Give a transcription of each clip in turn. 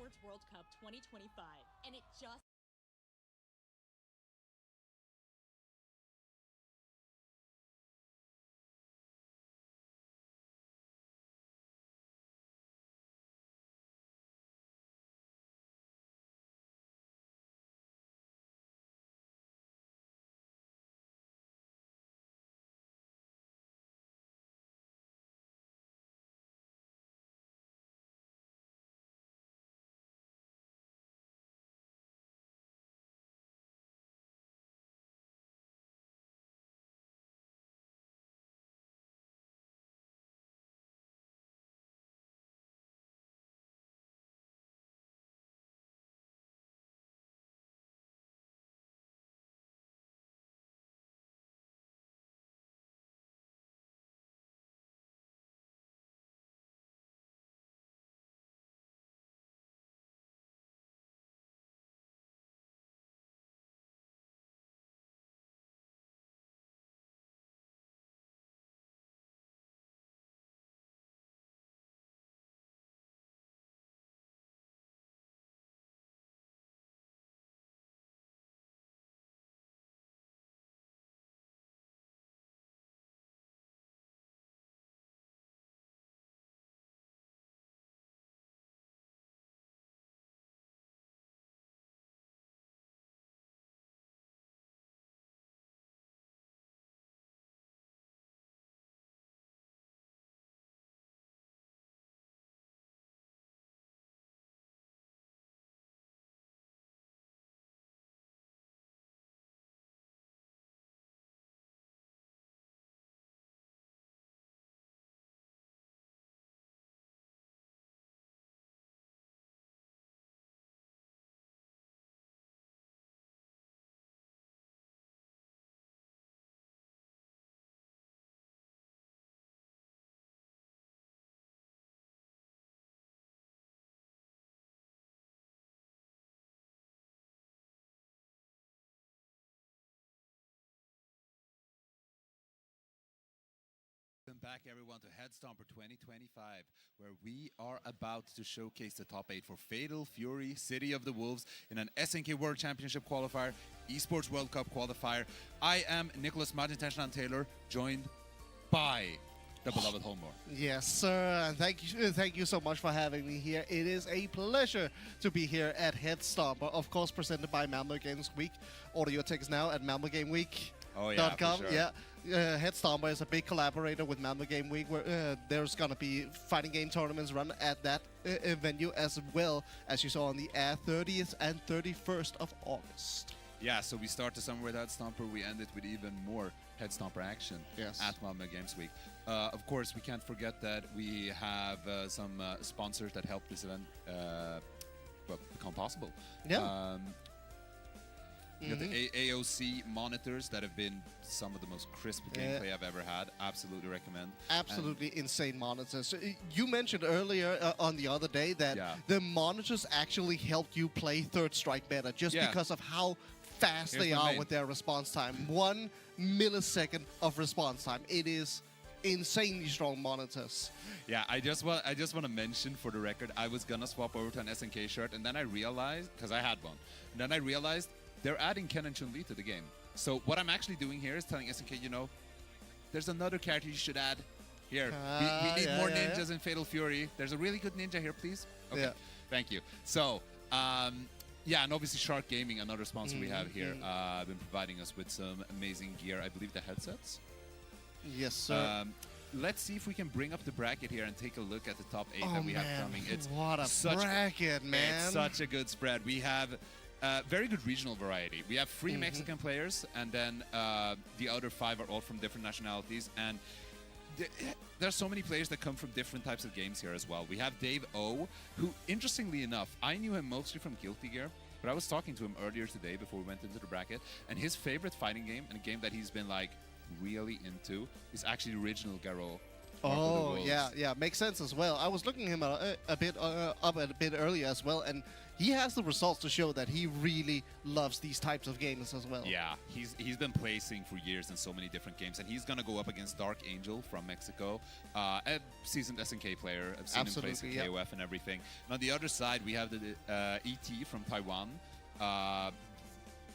Esports World Cup 2025, and it just Welcome back, everyone, to Headstomper 2025, where we are about to showcase the top 8 for Fatal Fury City of the Wolves in an SNK World Championship qualifier, Esports World Cup qualifier. I am Nicholas Martin Taylor, joined by the beloved Holmore. Yes, sir, and thank you so much for having me here. It is a pleasure to be here at Headstomper, of course, presented by Malmö Games Week. Order your tickets now at MalmöGameWeek.com. Oh, yeah, for sure. Yeah. Headstomper is a big collaborator with Malmö Game Week, where there's going to be fighting game tournaments run at that venue, as well as you saw on the 30th and 31st of August. Yeah, so we start the summer with Headstomper, we end it with even more Headstomper action at Malmö Games Week. Of course, we can't forget that we have some sponsors that help this event become possible. Yeah. We got the AOC monitors that have been some of the most crisp gameplay I've ever had. Absolutely recommend. Absolutely insane monitors. You mentioned earlier on the other day that the monitors actually helped you play Third Strike better just because of how fast they are with their response time. 1 millisecond of response time. It is insanely strong monitors. Yeah, I just want to mention for the record, I was gonna swap over to an SNK shirt, and then I realized, because I had one, and then I realized they're adding Ken and Chun-Li to the game. So what I'm actually doing here is telling SNK, you know, there's another character you should add. Here, we need more ninjas in Fatal Fury. There's a really good ninja here, please. Okay, thank you. So, yeah, and obviously Shark Gaming, another sponsor we have here, been providing us with some amazing gear. I believe the headsets. Yes, sir. Let's see if we can bring up the bracket here and take a look at the top 8 that we have coming. It's what a bracket, man. It's such a good spread. We have very good regional variety. We have 3 Mexican players, and then the other 5 are all from different nationalities. And there's so many players that come from different types of games here as well. We have Dave O, who, interestingly enough, I knew him mostly from Guilty Gear, but I was talking to him earlier today before we went into the bracket, and his favorite fighting game, and a game that he's been like really into, is actually the original Garo Oh, yeah, makes sense as well. I was looking him a bit up a bit earlier as well, and he has the results to show that he really loves these types of games as well. Yeah, he's been placing for years in so many different games, and he's gonna go up against Darkangel from Mexico, a seasoned SNK player. I've seen him play some KOF and everything. And on the other side, we have the ET from Taiwan.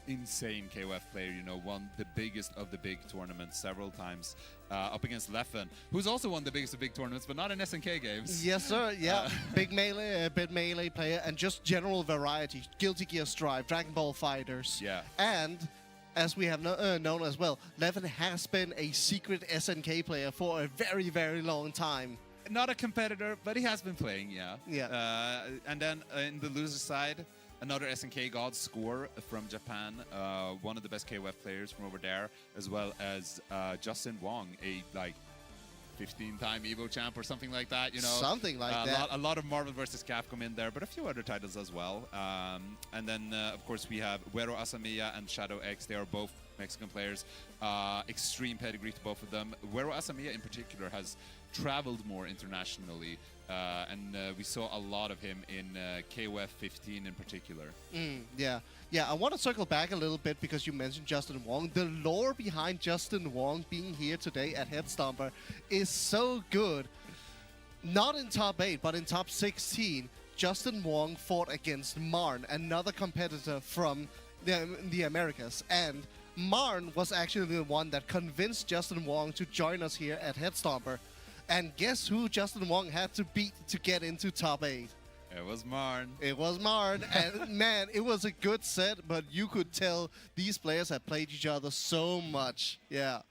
Insane KOF player, you know, won the biggest of the big tournaments several times, up against Leffen, who's also won the biggest of big tournaments, but not in SNK games. Yes, sir. Yeah, big melee player, and just general variety. Guilty Gear Strive, Dragon Ball Fighters. Yeah. And as we have known as well, Leffen has been a secret SNK player for a very, very long time. Not a competitor, but he has been playing, yeah. Yeah. And then in the loser side, another SNK god, Score from Japan, one of the best KOF players from over there, as well as Justin Wong, a like 15-time Evo champ or something like that, you know. Something like that. A lot of Marvel vs. Capcom in there, but a few other titles as well. And then, of course, we have WERO, ASAMIYA, and SHADOWX. They are both Mexican players. Extreme pedigree to both of them. WERO ASAMIYA in particular has traveled more internationally, and we saw a lot of him in KOF 15 in particular. Yeah, I want to circle back a little bit because you mentioned Justin Wong. The lore behind Justin Wong being here today at Headstomper is so good. Not in top 8, but in top 16, Justin Wong fought against Marn, another competitor from the Americas. And Marn was actually the one that convinced Justin Wong to join us here at Headstomper. And guess who Justin Wong had to beat to get into top 8? It was Marn. It was Marn, and man, it was a good set, but you could tell these players had played each other so much. Yeah.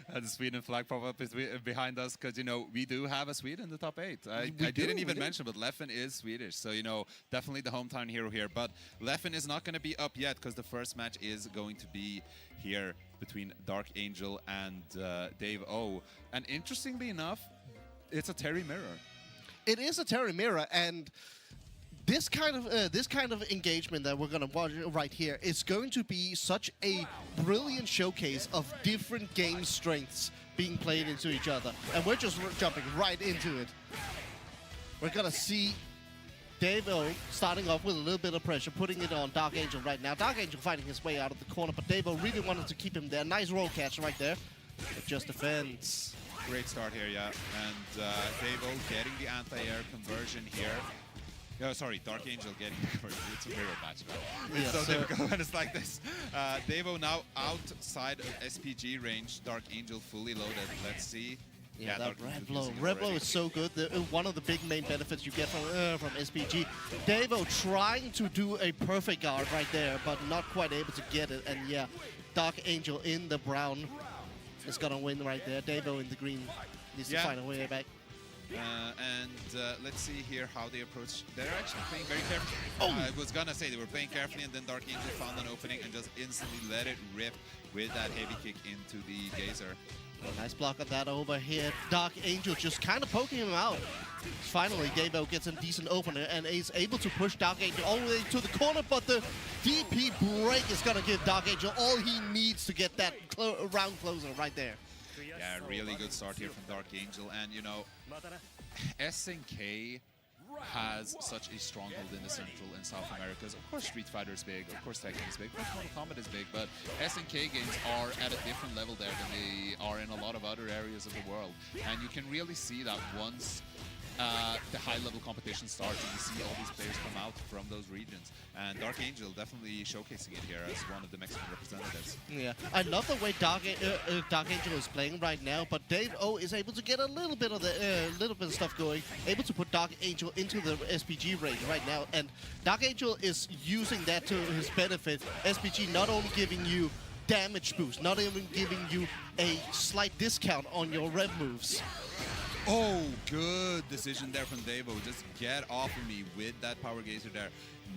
And the Sweden flag pop up is behind us because, you know, we do have a Swede in the top 8. I didn't even mention, but Leffen is Swedish. So, you know, definitely the hometown hero here. But Leffen is not going to be up yet because the first match is going to be here between Darkangel and Dave O. And interestingly enough, it's a Terry Mirror. It is a Terry Mirror, and this kind of engagement that we're going to watch right here is going to be such a brilliant showcase of different game strengths being played into each other. And we're just jumping right into it. We're going to see Dave O starting off with a little bit of pressure, putting it on Darkangel right now. Darkangel fighting his way out of the corner, but Dave O really wanted to keep him there. Nice roll catch right there. But just defense. Great start here, yeah. And Dave O getting the anti-air conversion here. Oh, sorry, Darkangel getting the conversion. It's a mirror match, man. It's so difficult when it's like this. Dave O now outside of SPG range. Darkangel fully loaded. Let's see. Yeah, that red blow. Red blow is so good. One of the big main benefits you get from SPG. Dave O trying to do a perfect guard right there, but not quite able to get it. And yeah, Darkangel in the brown is going to win right there. Dave O in the green needs to find a way back. Let's see here how they approach. They're actually playing very carefully. I was going to say they were playing carefully, and then Darkangel found an opening and just instantly let it rip with that heavy kick into the Gazer. Nice block of that over here. Darkangel just kind of poking him out. Finally, Dave O gets a decent opener and is able to push Darkangel all the way to the corner, but the DP break is going to give Darkangel all he needs to get that round closer right there. Yeah, really good start here from Darkangel. And, you know, SNK has such a stronghold in the Central and South Americas. Of course, Street Fighter is big. Of course, Tekken is big. Of course, Mortal Kombat is big. But SNK games are at a different level there than they are in a lot of other areas of the world. And you can really see that once the high-level competition starts and you see all these players come out from those regions. And Darkangel definitely showcasing it here as one of the Mexican representatives. Yeah, I love the way Darkangel is playing right now, but Dave O is able to get a little bit of stuff going, able to put Darkangel into the SPG range right now, and Darkangel is using that to his benefit. SPG not only giving you damage boost, not even giving you a slight discount on your rev moves. Oh, good decision there from Dave O. Just get off of me with that power gazer there.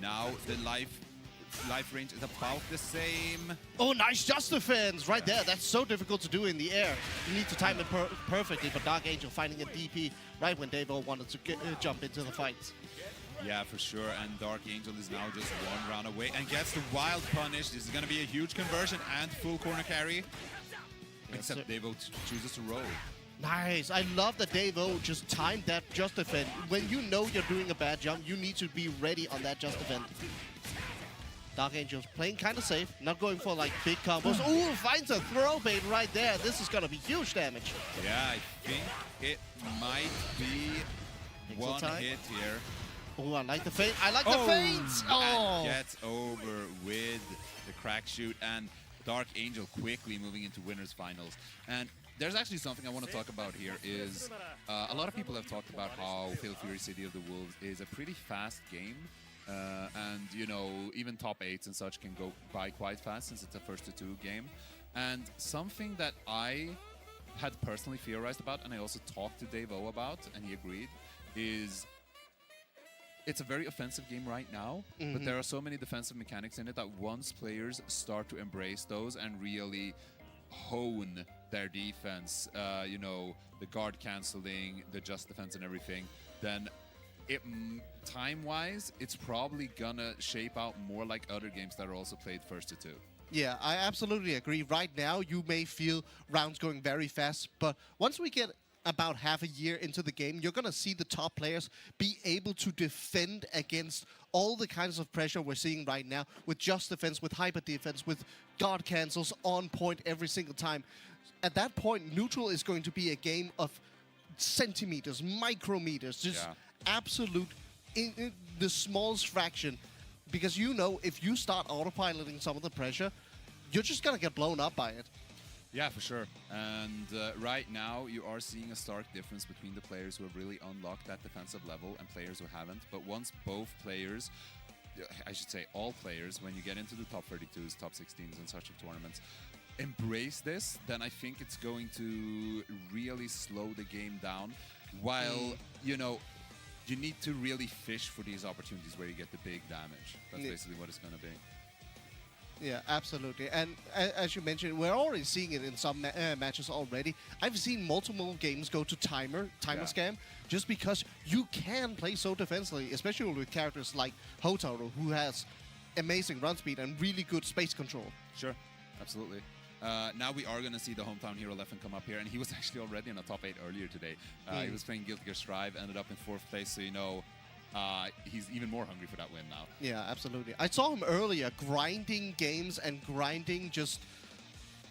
Now the life range is about the same. Oh, nice just defense right there. That's so difficult to do in the air. You need to time it perfectly, but Darkangel finding a DP right when Dave O wanted to jump into the fight. Yeah, for sure. And Darkangel is now just one round away and gets the wild punish. This is going to be a huge conversion and full corner carry. Except Dave O chooses to roll. Nice. I love that Dave-O just timed that just defend. When you know you're doing a bad jump, you need to be ready on that just defend. Dark Angel's playing kind of safe, not going for like big combos. Ooh, finds a throw bait right there. This is gonna be huge damage. Yeah, I think it might be one hit here. Oh, I like the feint. I like the feint. Oh, gets over with the crack shoot, and Dark Angel quickly moving into winners finals. And there's actually something I want to talk about here is a lot of people have talked about how Fatal Fury City of the Wolves is a pretty fast game. And, you know, even top 8s and such can go by quite fast since it's a first-to-2 game. And something that I had personally theorized about, and I also talked to Dave-O about, and he agreed, is it's a very offensive game right now, but there are so many defensive mechanics in it that once players start to embrace those and really hone their defense, you know, the guard canceling, the just defense and everything, then time-wise, it's probably gonna shape out more like other games that are also played first-to-2. Yeah, I absolutely agree. Right now, you may feel rounds going very fast, but once we get about half a year into the game, you're going to see the top players be able to defend against all the kinds of pressure we're seeing right now with just defense, with hyper defense, with guard cancels on point every single time. At that point, neutral is going to be a game of centimeters, micrometers, just absolute in the smallest fraction. Because you know, if you start autopiloting some of the pressure, you're just going to get blown up by it. Yeah, for sure. And right now, you are seeing a stark difference between the players who have really unlocked that defensive level and players who haven't. But once both players, I should say all players, when you get into the top 32s, top 16s and such of tournaments, embrace this, then I think it's going to really slow the game down. While, you know, you need to really fish for these opportunities where you get the big damage. That's basically what it's going to be. Yeah, absolutely. And as you mentioned, we're already seeing it in some matches already. I've seen multiple games go to timer scam, just because you can play so defensively, especially with characters like Hotaru, who has amazing run speed and really good space control. Sure, absolutely. Now we are going to see the hometown hero Leffen come up here, and he was actually already in the top 8 earlier today. He was playing Guilty Gear Strive, ended up in 4th place, so you know, he's even more hungry for that win now. Yeah, absolutely. I saw him earlier grinding games and grinding just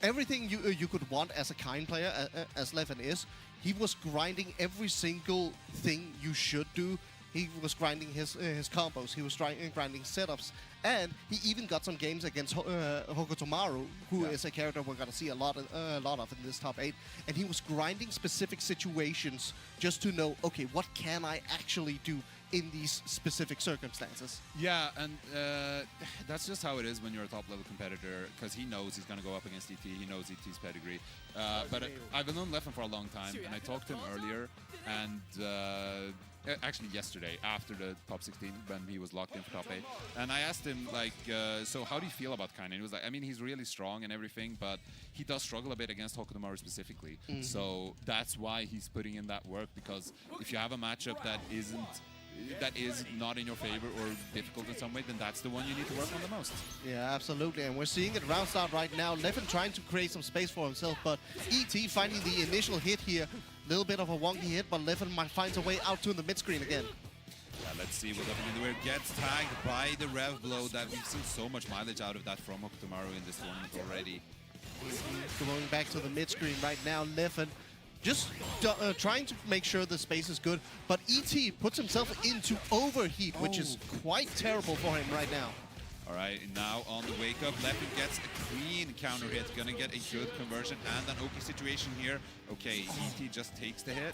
everything you could want as a kind player, as Leffen is. He was grinding every single thing you should do. He was grinding his combos. He was grinding setups. And he even got some games against Hokutomaru, who is a character we're going to see a lot of in this top 8. And he was grinding specific situations just to know, okay, what can I actually do in these specific circumstances? Yeah, and that's just how it is when you're a top-level competitor, because he knows he's going to go up against ET. He knows ET's pedigree. But I've known Leffen for a long time, and I talked to him earlier, and actually yesterday, after the top 16, when he was locked in for top 8. And I asked him, like, so how do you feel about Kainen? And he was like, I mean, he's really strong and everything, but he does struggle a bit against Hokutomaru specifically. So that's why he's putting in that work, because if you have a matchup that is not in your favor or difficult in some way, then that's the one you need to work on the most. Yeah, absolutely. And we're seeing it round start right now. Leffen trying to create some space for himself, but ET finding the initial hit here. Little bit of a wonky hit, but Leffen might find a way out to the mid-screen again. Yeah, let's see what Leffen in the rear gets tagged by the rev blow that we've seen so much mileage out of that from Hokutomaru in this tournament already. Going back to the mid-screen right now, Leffen just trying to make sure the space is good, but ET puts himself into overheat, which is quite terrible for him right now. All right, now on the wake up, Leffen gets a clean counter hit, gonna get a good conversion and an okay situation here. Okay, ET just takes the hit.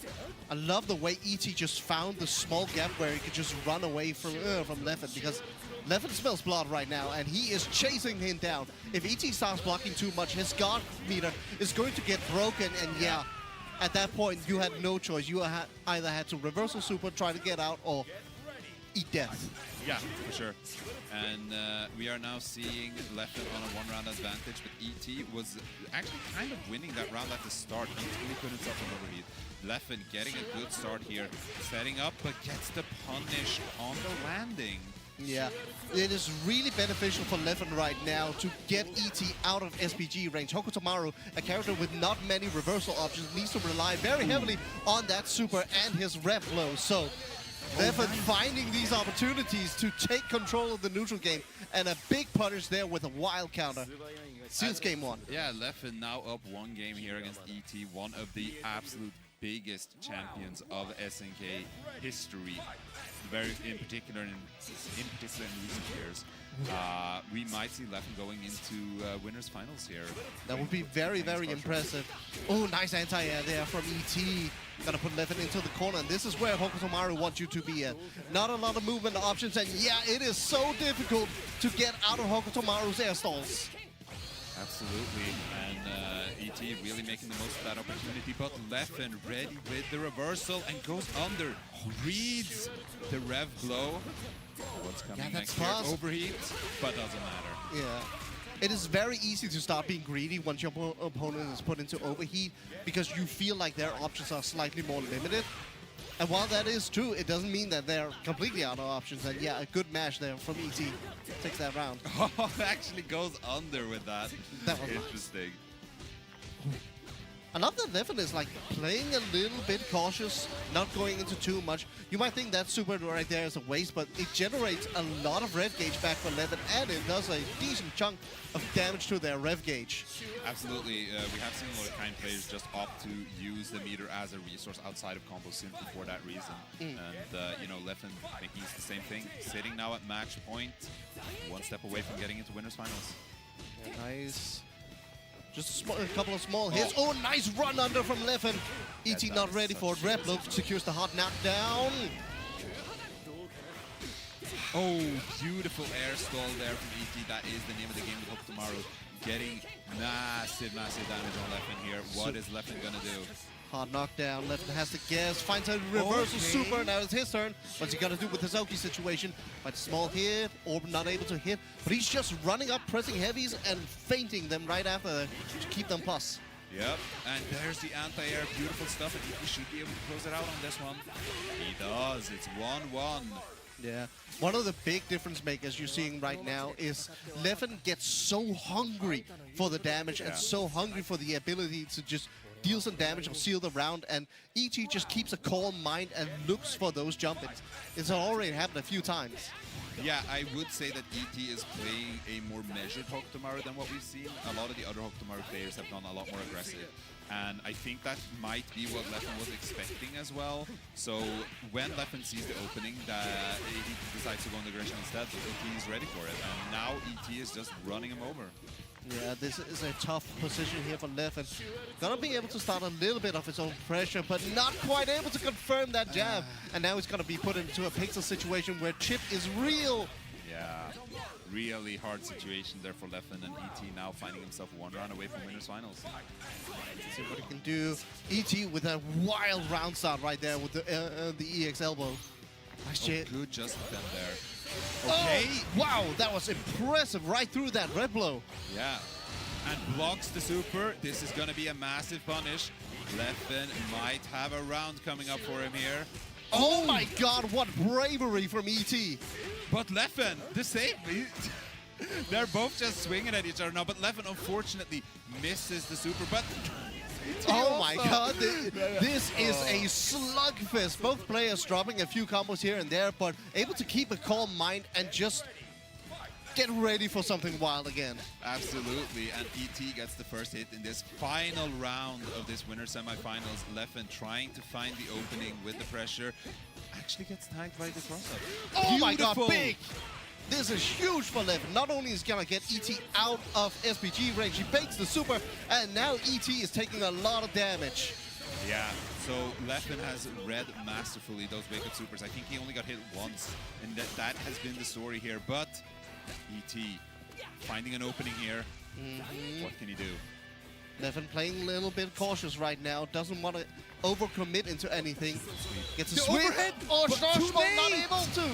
I love the way ET just found the small gap where he could just run away from Leffen, because Leffen smells blood right now, and he is chasing him down. If ET starts blocking too much, his guard meter is going to get broken, and yeah, at that point, you had no choice. You either had to reversal super, try to get out, or eat death. Yeah, for sure. And we are now seeing Leffen on a one-round advantage, but ET was actually kind of winning that round at the start. He really put himself in overheat. Leffen getting a good start here, setting up, but gets the punish on the landing. Yeah, it is really beneficial for Leffen right now to get ET out of SPG range. Hokutomaru, a character with not many reversal options, needs to rely very heavily on that super and his rev blow. So Leffen finding these opportunities to take control of the neutral game, and a big punish there with a wild counter. Since game one. Yeah, Leffen now up 1 game here against ET, one of the absolute biggest champions of SNK history. In particular in recent years. We might see Leffen going into winners finals here. That would be very, very impressive. Oh, nice anti-air there from ET. Gonna put Leffen into the corner, and this is where Hokutomaru wants you to be at. Not a lot of movement options, and yeah, it is so difficult to get out of Hokutomaru's air stalls. Absolutely, and ET really making the most of that opportunity, but Leffen ready with the reversal and goes under, reads the rev blow. What's coming next here? Overheat, but doesn't matter. Yeah. It is very easy to start being greedy once your opponent is put into overheat, because you feel like their options are slightly more limited. And while that is true, it doesn't mean that they're completely out of options. And yeah, a good mash there from ET takes that round. Oh, actually goes under with that. That was interesting. I love that Leffen is like playing a little bit cautious, not going into too much. You might think that super right there is a waste, but it generates a lot of rev gauge back for Leffen, and it does a decent chunk of damage to their rev gauge. Absolutely. We have seen a lot of kind players just opt to use the meter as a resource outside of combos simply for that reason. And, you know, Leffen making the same thing, sitting now at match point, 1 step away from getting into winners finals. Nice. Just a couple of small hits. Oh, nice run under from Leffen. ET not ready for it. Red Loop secures the hot knockdown. Oh, beautiful air stall there from ET. That is the name of the game with Hokutomaru. Getting massive, massive damage on Leffen here. What is Leffen gonna do? Hard knockdown. Leffen has to guess. Finds a reversal super. Now it's his turn. What's he gonna do with his Oki situation? Finds a small hit. Orb not able to hit. But he's just running up, pressing heavies, and fainting them right after to keep them plus. Yep, and there's the anti-air. Beautiful stuff. And he should be able to close it out on this one. He does. It's 1-1. Yeah. One of the big difference makers you're seeing right now is Leffen gets so hungry for the damage and so hungry for the ability to just deal some damage or seal the round, and ET just keeps a calm mind and looks for those jump-ins. It's already happened a few times. Yeah, I would say that ET is playing a more measured Hokutomaru than what we've seen. A lot of the other Hokutomaru players have gone a lot more aggressive. And I think that might be what Leffen was expecting as well. So when Leffen sees the opening, he decides to go in the aggression instead, but he's ready for it. And now ET is just running him over. Yeah, this is a tough position here for Leffen. Gonna be able to start a little bit of his own pressure, but not quite able to confirm that jab. And now he's gonna be put into a pixel situation where chip is real. Yeah, really hard situation there for Leffen, and ET now finding himself 1 round away from winners finals. Let's see what he can do. ET with a wild round start right there with the EX elbow. Nice shit. Good just defend there. Okay. Oh, wow, that was impressive right through that red blow. Yeah, and blocks the super. This is going to be a massive punish. Leffen might have a round coming up for him here. Oh my god, what bravery from ET. But Leffen, the same. They're both just swinging at each other now, but Leffen unfortunately misses the super, but... Oh my god, this is a slugfest. Both players dropping a few combos here and there, but able to keep a calm mind and just get ready for something wild again. Absolutely, and ET gets the first hit in this final round of this winner semifinals. Leffen trying to find the opening with the pressure. Actually gets tagged by the cross-up. Oh my god, big! This is huge for Leffen. Not only is he gonna get ET out of SPG range, he bakes the super, and now ET is taking a lot of damage. Yeah, so Leffen has read masterfully those wake-up supers. I think he only got hit once, and that has been the story here. But ET finding an opening here. What can he do? Leffen playing a little bit cautious right now. Doesn't want to overcommit into anything. Gets a sweep. Overhead, or not able to.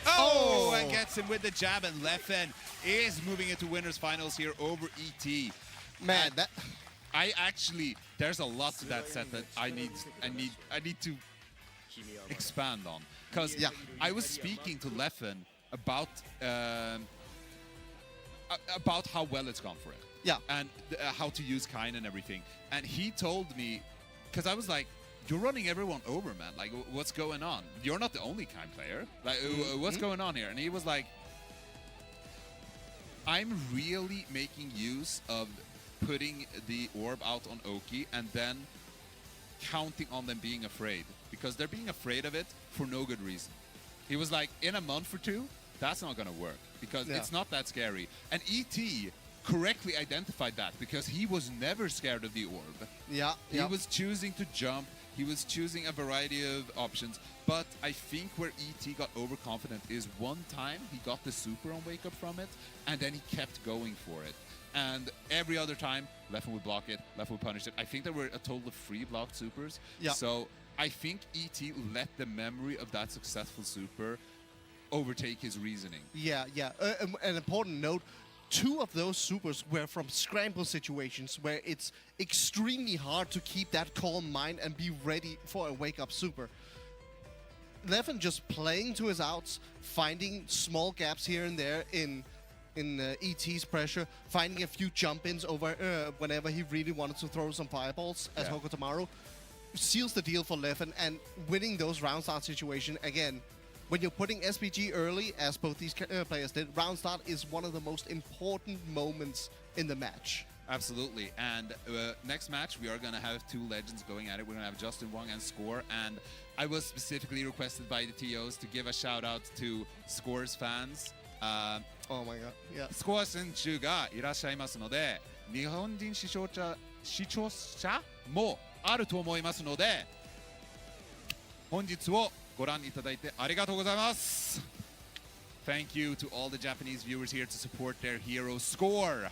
Oh, and gets him with the jab, and Leffen is moving into winners finals here over ET. Man, and there's a lot to that set that I need to expand on. Because I was speaking to Leffen about how well it's gone for it. Yeah. And how to use Kain and everything. And he told me, because I was like, you're running everyone over, man. Like, what's going on? You're not the only Kain player. Like, what's going on here? And he was like, I'm really making use of putting the orb out on Oki and then counting on them being afraid. Because they're being afraid of it for no good reason. He was like, in a month or two, that's not going to work. Because it's not that scary. And E.T. correctly identified that because he was never scared of the orb. He was choosing to jump. He was choosing a variety of options. But I think where E.T. got overconfident is one time he got the super on wake up from it, and then he kept going for it. And every other time, Leffen would block it, Leffen would punish it. I think there were a total of 3 blocked supers. So I think E.T. let the memory of that successful super overtake his reasoning. An important note. 2 of those supers were from scramble situations where it's extremely hard to keep that calm mind and be ready for a wake-up super. Leffen just playing to his outs, finding small gaps here and there in ET's pressure, finding a few jump-ins over whenever he really wanted to throw some fireballs as Hokutomaru, seals the deal for Leffen, and winning those round start situation again. When you're putting SPG early, as both these players did, round start is one of the most important moments in the match. Absolutely. And next match, we are going to have 2 legends going at it. We're going to have Justin Wong and Score. And I was specifically requested by the TOs to give a shout out to Score's fans. Oh my god. Score 選手がいらっしゃいますので、日本人視聴者もあると思いますので、本日をご覧いただいてありがとうございます。Thank you to all the Japanese viewers here to support their hero Score.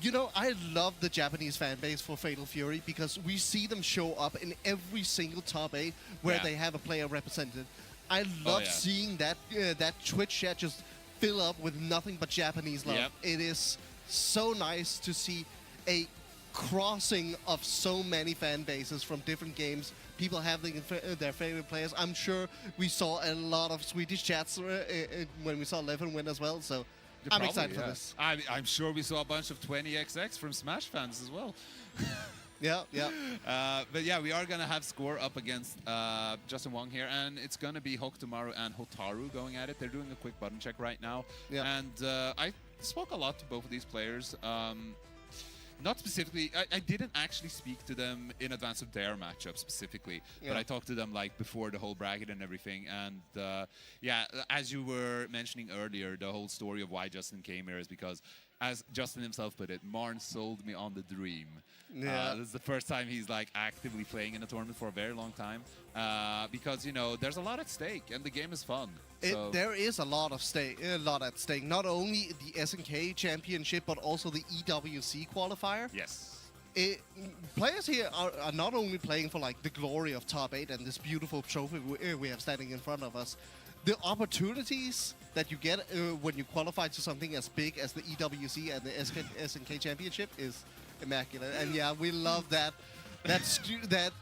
You know, I love the Japanese fan base for Fatal Fury because we see them show up in every single top 8 where they have a player represented. I love seeing that that Twitch chat just fill up with nothing but Japanese love. It is so nice to see a crossing of so many fan bases from different games. People having their favorite players. I'm sure we saw a lot of Swedish chats when we saw Leffen win as well. So I'm excited for this. I'm sure we saw a bunch of 20XX from Smash fans as well. But yeah, we are going to have Score up against Justin Wong here, and it's going to be Hokutomaru and Hotaru going at it. They're doing a quick button check right now. And I spoke a lot to both of these players. Not specifically, I didn't actually speak to them in advance of their matchup specifically, but I talked to them like before the whole bracket and everything. And yeah, as you were mentioning earlier, the whole story of why Justin came here is because, as Justin himself put it, Marn sold me on the dream. This is the first time he's like actively playing in a tournament for a very long time, because you know there's a lot at stake and the game is fun. There is a lot at stake. Not only the SNK Championship, but also the EWC qualifier. Yes. Players here are not only playing for like the glory of top 8 and this beautiful trophy we have standing in front of us. The opportunities that you get when you qualify to something as big as the EWC and the SNK Championship is immaculate. And yeah, we love that. That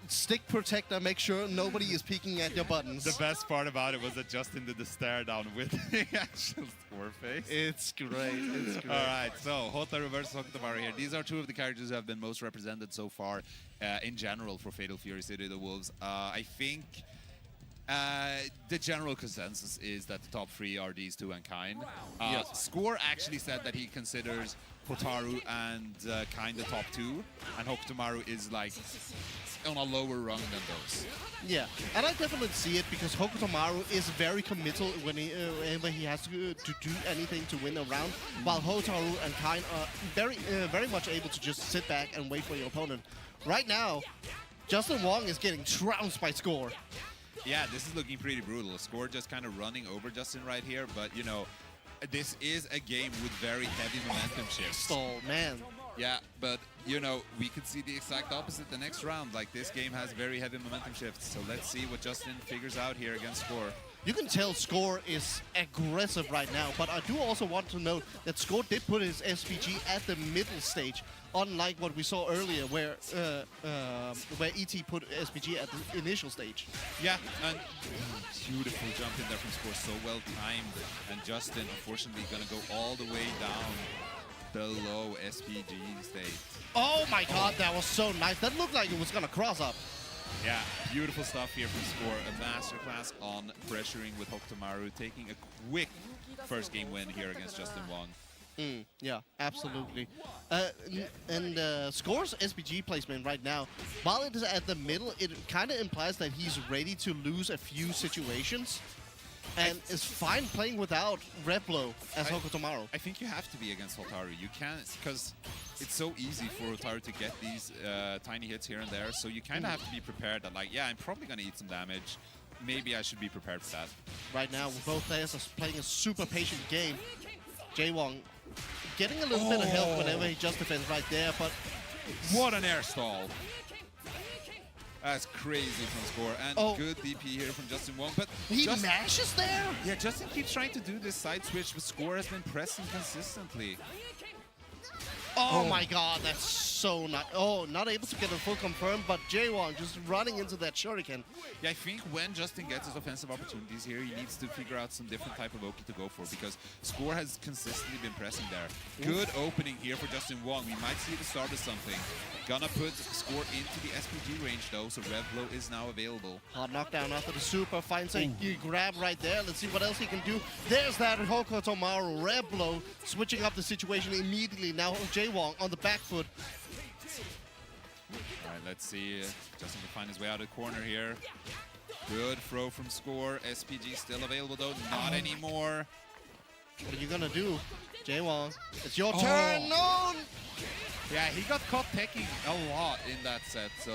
stick protector makes sure nobody is peeking at your buttons. The best part about it was that Justin did the stare down with the actual Score face. It's great. It's great. All right, so Hotaru versus Hokutomaru here. These are 2 of the characters who have been most represented so far in general for Fatal Fury City of the Wolves. I think the general consensus is that the top 3 are these 2 and Kain. Score actually said that he considers Hotaru and Kain the top 2, and Hokutomaru is like on a lower rung than those. Yeah, and I definitely see it because Hokutomaru is very committal whenever he has to do anything to win a round, while Hotaru and Kain are very much able to just sit back and wait for your opponent. Right now, Justin Wong is getting trounced by Score. Yeah, this is looking pretty brutal. Score just kind of running over Justin right here, but you know, this is a game with very heavy momentum shifts. Oh, man. Yeah, but, you know, we could see the exact opposite the next round. Like, this game has very heavy momentum shifts. So let's see what Justin figures out here against Score. You can tell Score is aggressive right now, but I do also want to note that Score did put his SPG at the middle stage, unlike what we saw earlier, where ET put SPG at the initial stage. Yeah, and beautiful jump in there from Score, so well timed. And Justin, unfortunately, gonna go all the way down below SPG stage. Oh my god, that was so nice. That looked like it was gonna cross up. Yeah, beautiful stuff here from Score. A masterclass on pressuring with Hokutomaru, taking a quick first game win here against Justin Wong. Yeah, absolutely. Score's SPG placement right now, while it is at the middle, it kind of implies that he's ready to lose a few situations and is fine playing without Reblo as Hokutomaru. I think you have to be against Hotaru. You can't, because it's so easy for Hotaru to get these tiny hits here and there, so you kind of have to be prepared that, like, yeah, I'm probably going to eat some damage. Maybe I should be prepared for that. Right now, both players are playing a super patient game. Jaewong getting a little bit of help whenever he just defends right there, but... What an air stall. That's crazy from Score, and good DP here from Justin Wong, but he mashes there? Yeah, Justin keeps trying to do this side switch, but Score has been pressing consistently. Oh my god, that's so not... Oh, not able to get a full confirm, but Jaewong just running into that shuriken. Yeah, I think when Justin gets his offensive opportunities here, he needs to figure out some different type of Oki to go for, because Score has consistently been pressing there. Good opening here for Justin Wong. We might see the start of something. Gonna put Score into the SPG range though, so Revlo is now available. Hard knockdown after the super, finds a grab right there. Let's see what else he can do. There's that Hokutomaru. Revlo switching up the situation immediately. Now Jaewong on the back foot. All right, let's see. Justin can find his way out of the corner here. Good throw from Score. SPG still available though, not anymore. What are you gonna do? Jaewong, it's your turn. No! Yeah, he got caught teching a lot in that set, so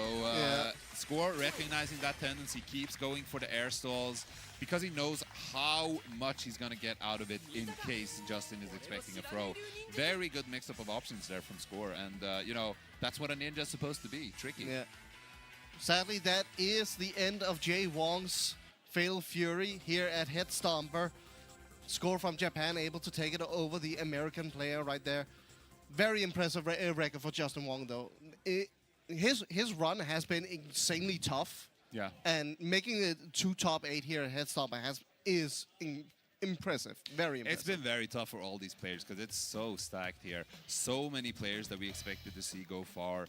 Score recognizing that tendency, keeps going for the air stalls because he knows how much he's going to get out of it in case Justin is expecting a throw. Very good mix-up of options there from Score, and you know, that's what a ninja's supposed to be, tricky. Yeah. Sadly, that is the end of Jaewong's Fatal Fury here at HEADSTOMPER. Score from Japan able to take it over the American player right there. Very impressive record for Justin Wong, though. His run has been insanely tough. Yeah. And making it to top 8 here at HEADSTOMPER is impressive. Very impressive. It's been very tough for all these players because it's so stacked here. So many players that we expected to see go far.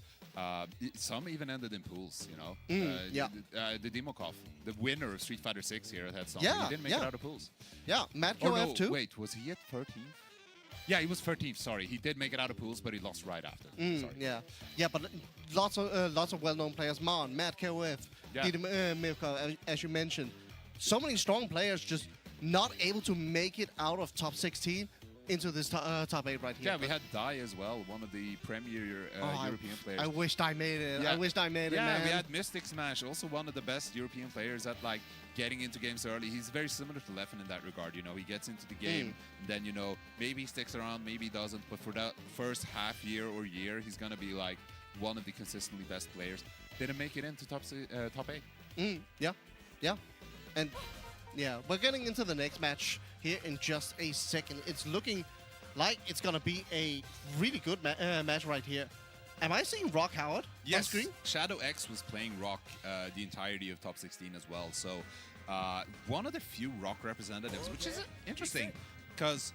Some even ended in pools, you know. The Dimokov, the winner of Street Fighter 6 here at HEADSTOMPER, he didn't make it out of pools. Yeah, Matt KOF too. Wait, was he at 13th? Yeah, he was 13th. Sorry, he did make it out of pools, but he lost right after. Sorry. Yeah, but lots of well-known players. Matt KOF, Milko, as you mentioned. So many strong players just not able to make it out of top 16 into this top 8 right here. Yeah, we had Dai as well, one of the premier European players. I wished I made it. Yeah. I wished I made it, man. Yeah, we had Mystic Smash, also one of the best European players at like getting into games early. He's very similar to Leffen in that regard. You know, he gets into the game, and then, you know, maybe he sticks around, maybe he doesn't. But for that first half year or year, he's gonna be like one of the consistently best players. Didn't make it into top 8. Yeah, and yeah, we're getting into the next match here in just a second. It's looking like it's gonna be a really good match right here. Am I seeing Rock Howard on screen? SHADOWX was playing Rock the entirety of top 16 as well. So one of the few Rock representatives, which is interesting because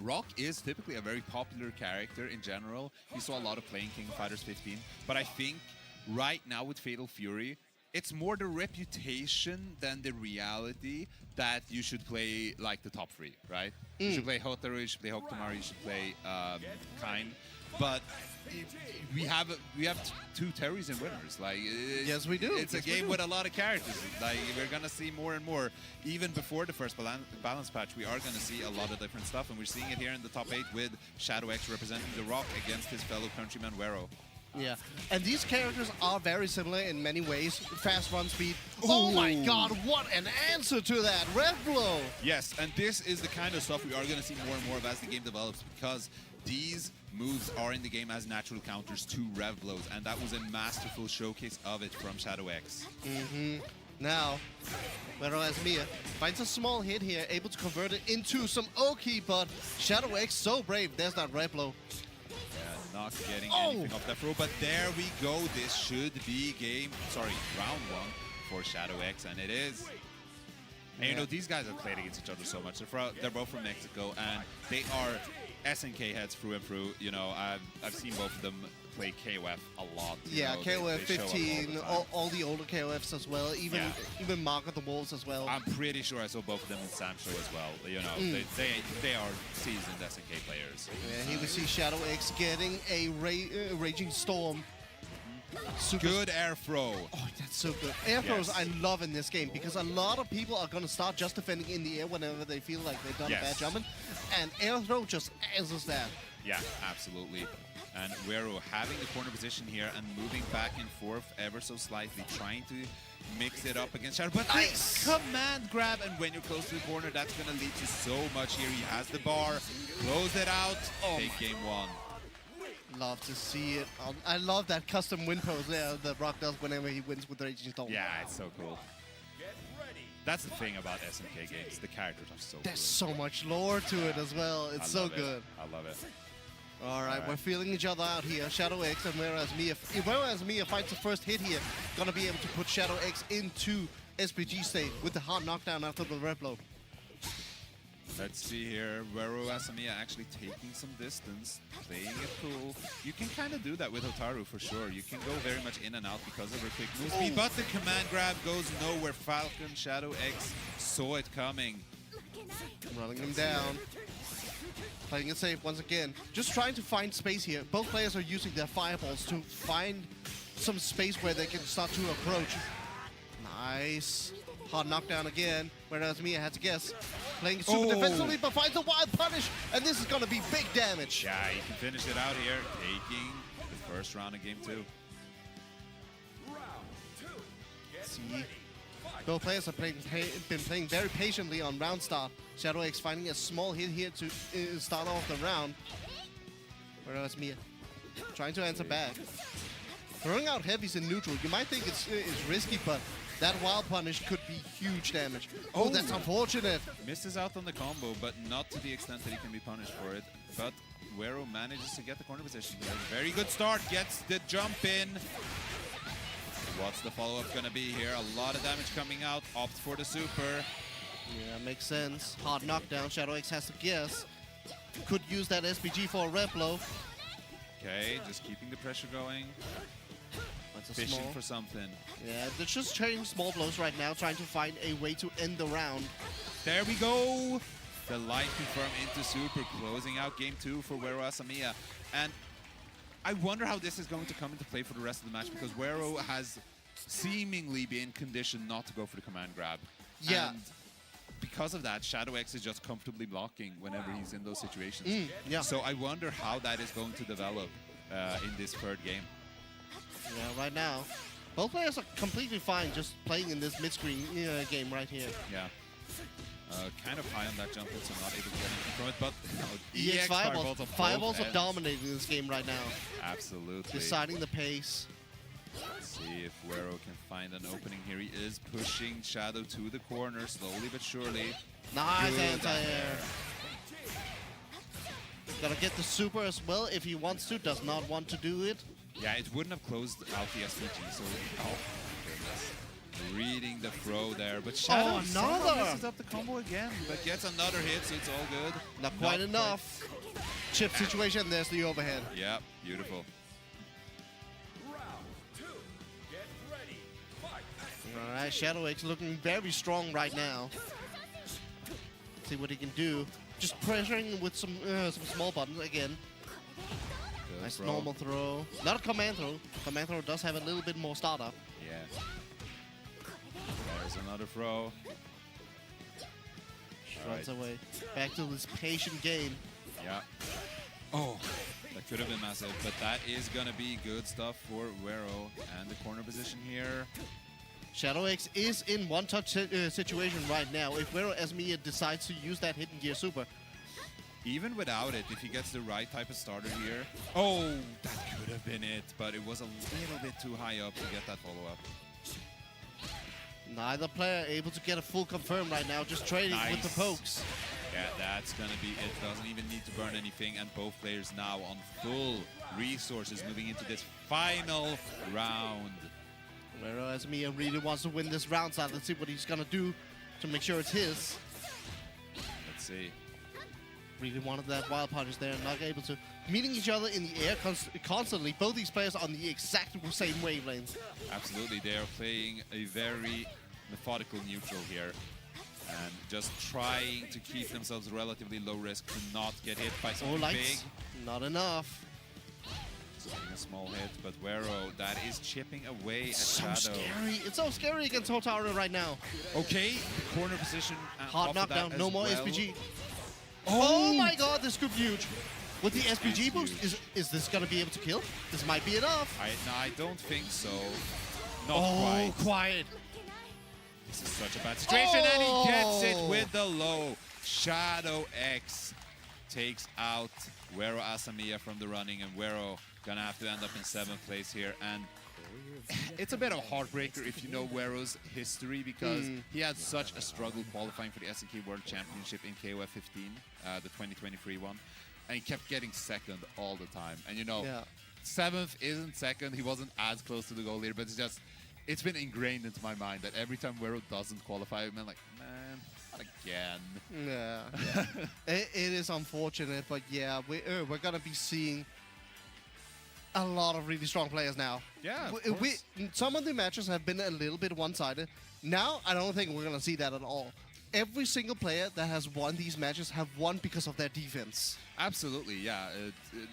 Rock is typically a very popular character in general. You saw a lot of playing King of Fighters 15. But I think right now with Fatal Fury, it's more the reputation than the reality that you should play like the top 3, right? You should play Hotaru, you should play Hokutomaru, you should play Kain. But we have 2 Terrys and winners. Like, yes, we do. It's a game with a lot of characters. Like, we're gonna see more and more. Even before the first balance patch, we are gonna see a lot of different stuff, and we're seeing it here in the top 8 with SHADOWX representing the Rock against his fellow countryman WERO. Yeah, and these characters are very similar in many ways. Fast run speed. Oh my god, what an answer to that! Red blow! Yes, and this is the kind of stuff we are going to see more and more of as the game develops, because these moves are in the game as natural counters to rev blows, and that was a masterful showcase of it from SHADOWX. Now, WERO ASAMIYA finds a small hit here, able to convert it into some Oki, but SHADOWX so brave. There's that red blow. Yeah, not getting anything off that throw, but there we go. This should be round one for SHADOWX, and it is. And you know, these guys have played against each other so much. They're both from Mexico, and they are SNK heads through and through. You know, I've seen both of them play KOF a lot. Yeah, know, KOF they 15, all the older KOFs as well, even Mark of the Wolves as well. I'm pretty sure I saw both of them in Sam Show as well. You know, they are seasoned SNK players. Yeah, here we see SHADOWX getting a Raging Storm. Super good air throw. Oh, that's so good. Air throws I love in this game because a lot of people are going to start just defending in the air whenever they feel like they've done a bad jumping. And air throw just answers that. Yeah, absolutely. And WERO having the corner position here and moving back and forth ever so slightly, trying to mix it up against Shadow. But nice command grab, and when you're close to the corner, that's going to lead to so much here. He has the bar, close it out, take game one. Love to see it. I love that custom win pose there that Rock does whenever he wins with the Raging Storm. Yeah, it's so cool. That's the thing about SNK games. The characters are so There's so much lore to it as well. It's so good. I love it. All right, we're feeling each other out here. SHADOWX and WERO ASAMIYA. If WERO ASAMIYA finds the first hit here, gonna be able to put SHADOWX into SPG state with the hard knockdown after the red blow. Let's see here. WERO ASAMIYA actually taking some distance, playing it cool. You can kind of do that with Hotaru for sure. You can go very much in and out because of her quick move speed, but the command grab goes nowhere. Falcon SHADOWX saw it coming. Running him down. Playing it safe once again. Just trying to find space here. Both players are using their fireballs to find some space where they can start to approach. Nice. Hard knockdown again. WERO ASAMIYA had to guess. Playing super defensively, but finds a wild punish. And this is going to be big damage. Yeah, he can finish it out here, taking the first round of game two. See, both players have been playing very patiently on round start. SHADOWX finding a small hit here to start off the round. WERO ASAMIYA trying to answer back. Throwing out heavies in neutral. You might think it's risky, but that wild punish could be huge damage. Oh, that's unfortunate. Misses out on the combo, but not to the extent that he can be punished for it. But WERO manages to get the corner position here. Very good start, gets the jump in. What's the follow-up gonna be here? A lot of damage coming out, opts for the super. Yeah, makes sense. Hard knockdown, SHADOWX has to guess. Could use that SPG for a red blow. Okay, just keeping the pressure going. Fishing for something. Yeah, they're just trading small blows right now, trying to find a way to end the round. There we go! The light confirm into super, closing out game two for WERO ASAMIYA. And I wonder how this is going to come into play for the rest of the match, because WERO has seemingly been conditioned not to go for the command grab. Yeah. And because of that, SHADOWX is just comfortably blocking whenever he's in those situations. Yeah. So I wonder how that is going to develop in this third game. Yeah, right now, both players are completely fine just playing in this mid-screen game right here. Yeah. Kind of high on that jump hit, so not able to get anything from it, but EX Fireballs are dominating this game right now. Absolutely. Deciding the pace. Let's see if WERO can find an opening here. He is pushing Shadow to the corner, slowly but surely. Nice anti-air. Gotta get the super as well if he wants to, does not want to do it. Yeah, it wouldn't have closed out the SPG, so oh goodness. Reading the throw there, but Shadow messes up the combo again, but gets another hit, so it's all good. Not quite enough. Chip situation, there's the overhead. Yeah, beautiful. Alright, SHADOWX looking very strong right now. See what he can do. Just pressuring with some small buttons again. Nice normal throw. Not a command throw. Command throw does have a little bit more startup. Yeah. There's another throw. Runs away. Back to this patient game. Yeah. Oh, that could have been massive, but that is gonna be good stuff for WERO and the corner position here. SHADOWX is in one-touch situation right now. If WERO ASAMIYA decides to use that hidden gear super. Even without it, if he gets the right type of starter here. Oh, that could have been it, but it was a little bit too high up to get that follow-up. Neither player able to get a full confirm right now, just trading with the pokes. Yeah, that's gonna be it. Doesn't even need to burn anything, and both players now on full resources moving into this final round. WERO ASAMIYA really wants to win this round, so let's see what he's gonna do to make sure it's his. Let's see. Really wanted that wild punches there, not able to. Meeting each other in the air constantly, both these players on the exact same wavelength. Absolutely, they are playing a very methodical neutral here. And just trying to keep themselves relatively low risk to not get hit by something big. Not enough. Taking a small hit, but WERO, that is chipping away at so Shadow. Scary. It's so scary against Hotaru right now. Okay, corner position. Hard knockdown, no more well. SPG. Oh my god, this could be huge. With the SPG boost, is this going to be able to kill? This might be enough. No, I don't think so. Not quite. Quiet. This is such a bad situation, and he gets it with the low. SHADOWX takes out WERO ASAMIYA from the running, and WERO gonna have to end up in 7th place here. And it's a bit of a heartbreaker if you know WERO's history, because he had such a struggle qualifying for the SNK World Championship in KOF 15, the 2023 one, and he kept getting 2nd all the time. And you know, 7th isn't 2nd. He wasn't as close to the goal here, but it's been ingrained into my mind that every time WERO doesn't qualify, I'm like, man, not again. Yeah. It is unfortunate, but yeah, we're gonna be seeing a lot of really strong players now. Yeah, some of the matches have been a little bit one-sided. Now, I don't think we're gonna see that at all. Every single player that has won these matches have won because of their defense. Absolutely, yeah.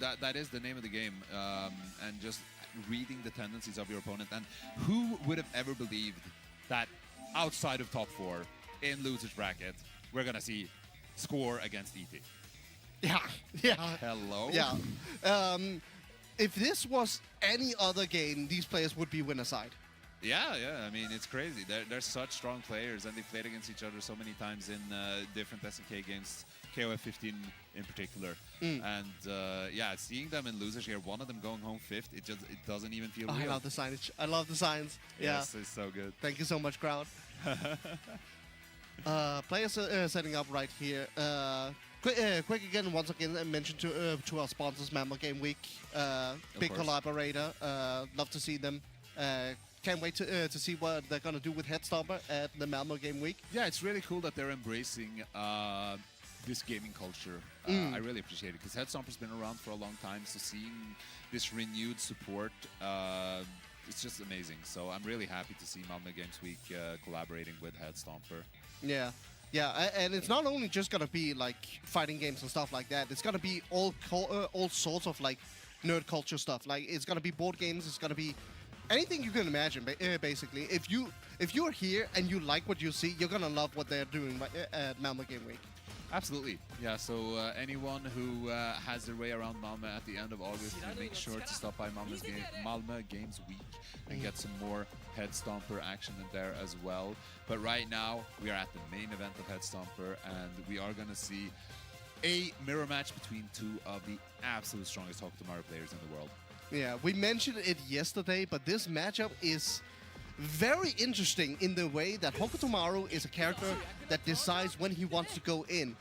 That is the name of the game, and just reading the tendencies of your opponent. And who would have ever believed that outside of top 4 in losers bracket, we're gonna see score against ET? Yeah. Hello. Yeah. If this was any other game, these players would be winner side. Yeah. I mean, it's crazy. They're such strong players, and they've played against each other so many times in different SNK games, KOF 15 in particular. And yeah, seeing them in losers here, one of them going home 5th, it doesn't even feel real. I love the signage. I love the signs. Yes, it's so good. Thank you so much, crowd. Players setting up right here. Quick again, once again, I mentioned to our sponsors, Malmo Game Week, big collaborator. Love to see them. Can't wait to see what they're gonna do with HEADSTOMPER at the Malmo Game Week. Yeah, it's really cool that they're embracing this gaming culture. I really appreciate it, because HEADSTOMPER's been around for a long time, so seeing this renewed support, it's just amazing. So I'm really happy to see Malmo Games Week collaborating with HEADSTOMPER. Yeah, and it's not only just gonna be like fighting games and stuff like that. It's gonna be all sorts of like nerd culture stuff. Like it's gonna be board games. It's gonna be anything you can imagine. Basically, if you're here and you like what you see, you're gonna love what they're doing at Malmo Game Week. Absolutely. Yeah, so anyone who has their way around Malmö at the end of August, make sure to stop by Malmö Games Week and get some more HEADSTOMPER action in there as well. But right now, we are at the main event of HEADSTOMPER, and we are going to see a mirror match between 2 of the absolute strongest Hokutomaru players in the world. Yeah, we mentioned it yesterday, but this matchup is very interesting in the way that Hokutomaru is a character that decides when he wants to go in.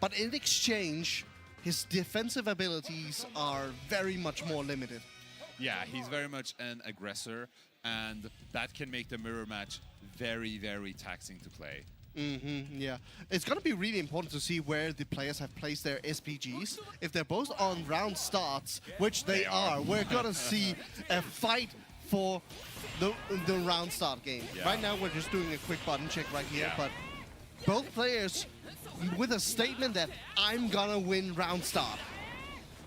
But in exchange, his defensive abilities are very much more limited. Yeah, he's very much an aggressor, and that can make the mirror match very, very taxing to play. Yeah. It's going to be really important to see where the players have placed their SPGs. If they're both on round starts, which they are, we're going to see a fight for the round start game. Yeah. Right now, we're just doing a quick button check right here, but both players with a statement that I'm going to win round start.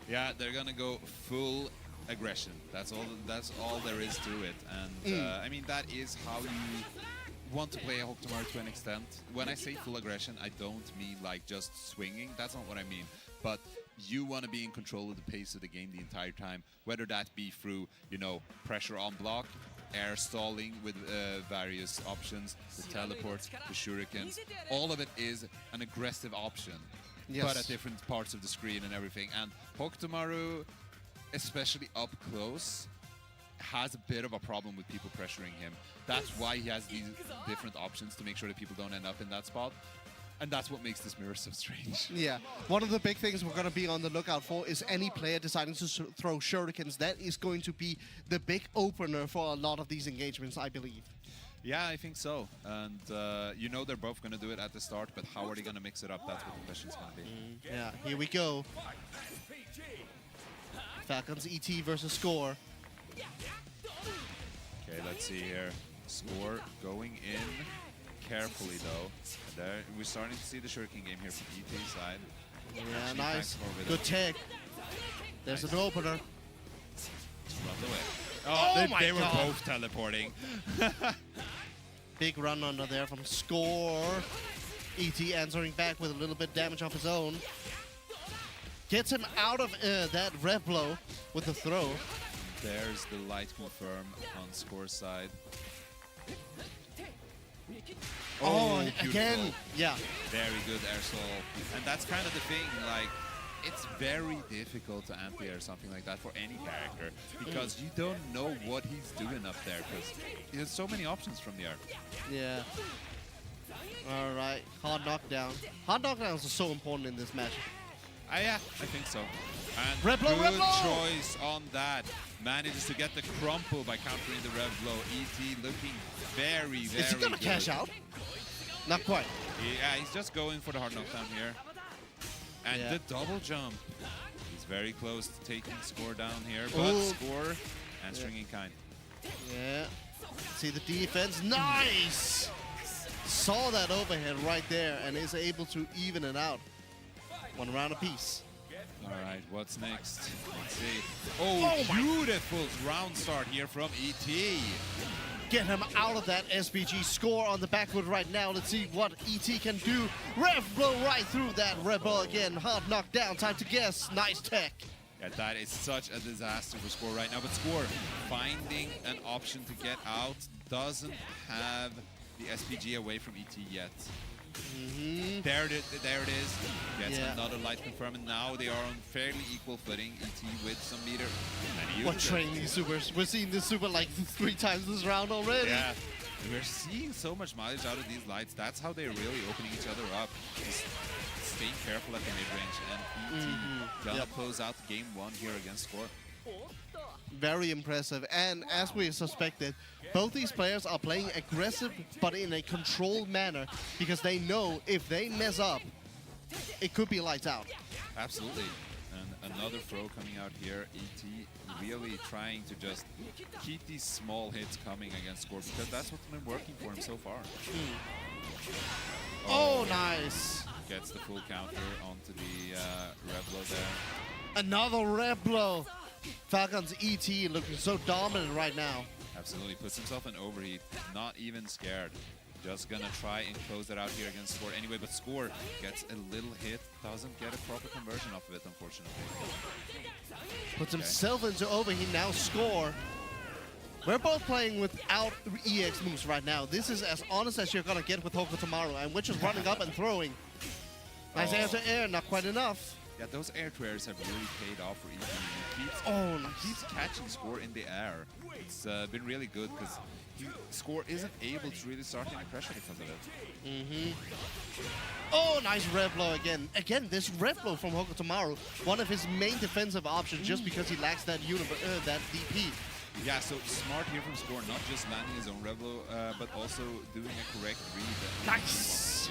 Yeah, they're going to go full aggression. That's all there is to it. And I mean, that is how you want to play a Hokutomaru to an extent. When I say full aggression, I don't mean like just swinging. That's not what I mean. But you want to be in control of the pace of the game the entire time, whether that be through, you know, pressure on block, air stalling with various options, the teleports, the shurikens. All of it is an aggressive option, but at different parts of the screen and everything. And Hokutomaru, especially up close, has a bit of a problem with people pressuring him. That's why he has these different options to make sure that people don't end up in that spot. And that's what makes this mirror so strange. Yeah. One of the big things we're going to be on the lookout for is any player deciding to throw shurikens. That is going to be the big opener for a lot of these engagements, I believe. Yeah, I think so. And you know they're both going to do it at the start, but how are they going to mix it up? That's what the question's going to be. Yeah, here we go. Falcons ET versus Score. Okay, let's see here. Score going in carefully, though. There, we're starting to see the shuriken game here from ET side. Yeah, nice. Good tech. There's an opener. Runs away. Oh, they were both teleporting. Big run under there from Score. ET answering back with a little bit damage of his own. Gets him out of that rev blow with the throw. There's the light confirm on Score's side. Oh, again. Yeah. Very good air soul. And that's kind of the thing, like, it's very difficult to anti-air something like that for any character because you don't know what he's doing up there because there's so many options from the air. Yeah. All right. Hard knockdown. Hard knockdowns are so important in this match. Yeah, I think so. And Red blow, good choice on that. Manages to get the crumple by countering the rev blow. ET looking very, very Is he going to cash out? Not quite. Yeah, he's just going for the hard knockdown here. And the double jump. He's very close to taking Score down here, but Score answering in kind. Yeah. See the defense. Nice! Saw that overhead right there and is able to even it out. One round apiece. All right, what's next? Let's see. Oh, beautiful round start here from ET. Get him out of that SPG. Score on the back foot right now. Let's see what ET can do. Rev blow right through that rebel again. Hard knockdown. Time to guess. Nice tech. Yeah, that is such a disaster for Score right now. But Score finding an option to get out, doesn't have the SPG away from ET yet. There it is. Gets another light confirm, and now they are on fairly equal footing. ET with some meter. What train these supers? We're seeing this super like 3 times this round already. Yeah, we're seeing so much mileage out of these lights. That's how they're really opening each other up. Just staying careful at the mid-range, and ET gonna close out game 1 here against Score. Very impressive, and as we suspected, both these players are playing aggressive but in a controlled manner because they know if they mess up, it could be lights out. Absolutely. And another throw coming out here. ET really trying to just keep these small hits coming against Score because that's what's been working for him so far. Oh, nice. Gets the full counter onto the rev blow there. Another rev blow. Falcons ET looking so dominant right now. Absolutely. Puts himself in overheat. Not even scared. Just gonna try and close it out here against Score anyway, but Score gets a little hit. Doesn't get a proper conversion off of it, unfortunately. Puts himself into overheat now. Score. We're both playing without EX moves right now. This is as honest as you're gonna get with Hoku tomorrow, and we're just running up and throwing. Nice air to air, not quite enough. Yeah, those air to airs have really paid off for ET. He keeps catching Score in the air. It's been really good because Score isn't able to really start any pressure because of it. Oh, nice rev blow again. Again, this rev blow from Hoku tomorrow, one of his main defensive options just because he lacks that that DP. Yeah, so smart here from Score, not just landing his own rev blow, but also doing a correct read. Nice!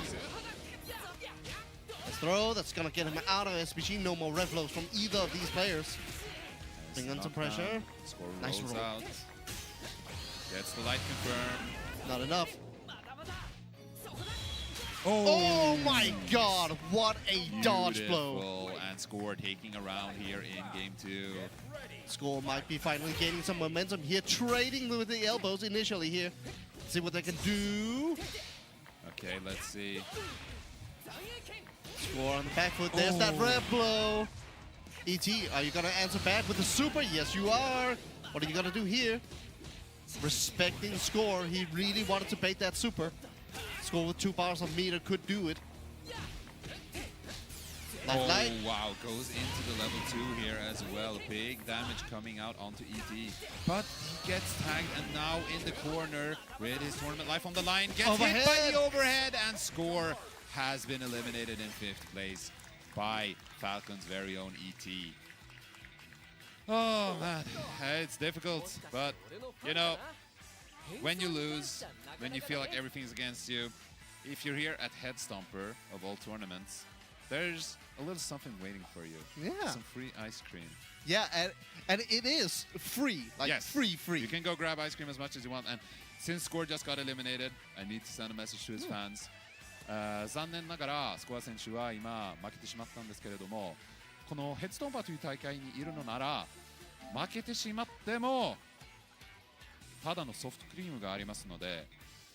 Throw that's gonna get him out of SPG. No more rev blows from either of these players. Bring on some pressure. Score nice rolls roll. Out. Gets the light confirmed. Not enough. Oh my god, what a dodge blow. And Score taking a round here in game 2. Score might be finally gaining some momentum here, trading with the elbows initially here. See what they can do. Okay, let's see. Score on the back foot. There's that rev blow. ET, are you going to answer back with the super? Yes, you are. What are you going to do here? Respecting Score. He really wanted to bait that super. Score with 2 bars of meter could do it. Light. Oh, wow. Goes into the level 2 here as well. Big damage coming out onto ED. But he gets tagged, and now in the corner with his tournament life on the line. Gets hit by the overhead, and Score has been eliminated in 5th place by Falcon's very own ET. Oh, man. It's difficult, but, you know, when you lose, when you feel like everything's against you, if you're here at HEADSTOMPER of all tournaments, there's a little something waiting for you. Yeah. Some free ice cream. Yeah, and it is free. Like, yes. free. You can go grab ice cream as much as you want. And since Score just got eliminated, I need to send a message to his fans. 残念ながらスコア選手は今負けてしまったんですけれども、このヘッドストンパーという大会にいるのなら、負けてしまってもただのソフトクリームがありますので、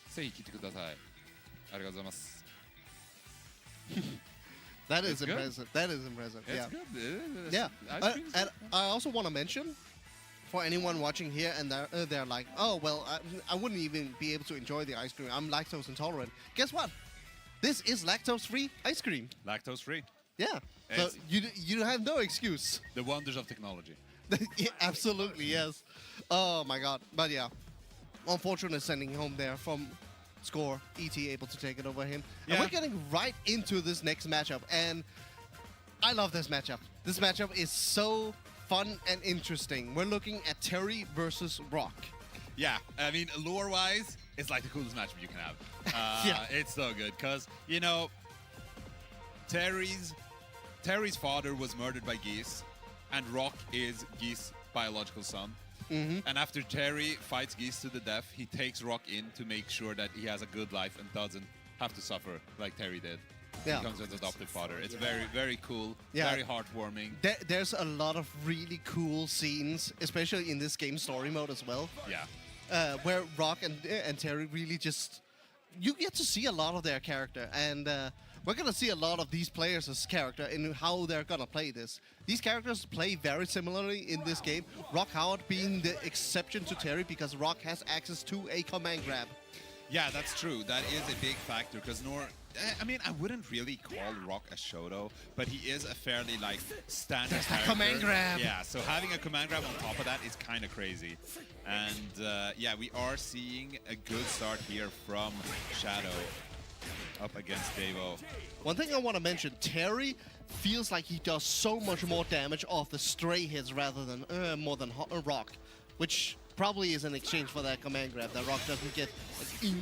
ぜひ来てください。ありがとうございます。That is impressive. That is impressive. It's yeah. good. Yeah. And I also want to mention, for anyone watching here and they're like, oh, well, I wouldn't even be able to enjoy the ice cream. I'm lactose intolerant. Guess what? This is lactose-free ice cream. Lactose-free. Yeah. So you have no excuse. The wonders of technology. Yeah, absolutely, yes. Oh, my God. But yeah, unfortunate sending home there from Score. ET able to take it over him. Yeah. And we're getting right into this next matchup. And I love this matchup. This matchup is so fun and interesting. We're looking at Terry versus Rock. Yeah, I mean, lore-wise, it's like the coolest matchup you can have. Yeah. It's so good, because, you know, Terry's father was murdered by Geese, and Rock is Geese's biological son. And after Terry fights Geese to the death, he takes Rock in to make sure that he has a good life and doesn't have to suffer like Terry did. Yeah. He becomes his adopted father. It's very, very cool, Yeah. very heartwarming. There's a lot of really cool scenes, especially in this game story mode as well. Yeah. Where Rock and Terry really just... You get to see a lot of their character, and we're going to see a lot of these players' character and how they're going to play this. These characters play very similarly in this game, Rock Howard being the exception to Terry because Rock has access to a command grab. Yeah, that's true. That is a big factor, because I mean, I wouldn't really call Rock a Shoto, but he is a fairly, like, standard character. Command grab. Yeah, so having a command grab on top of that is kind of crazy. And, yeah, we are seeing a good start here from Shadow up against Devo. One thing I want to mention, Terry feels like he does so much more damage off the stray hits rather than more than Rock, which probably is an exchange for that command grab, that Rock doesn't get like,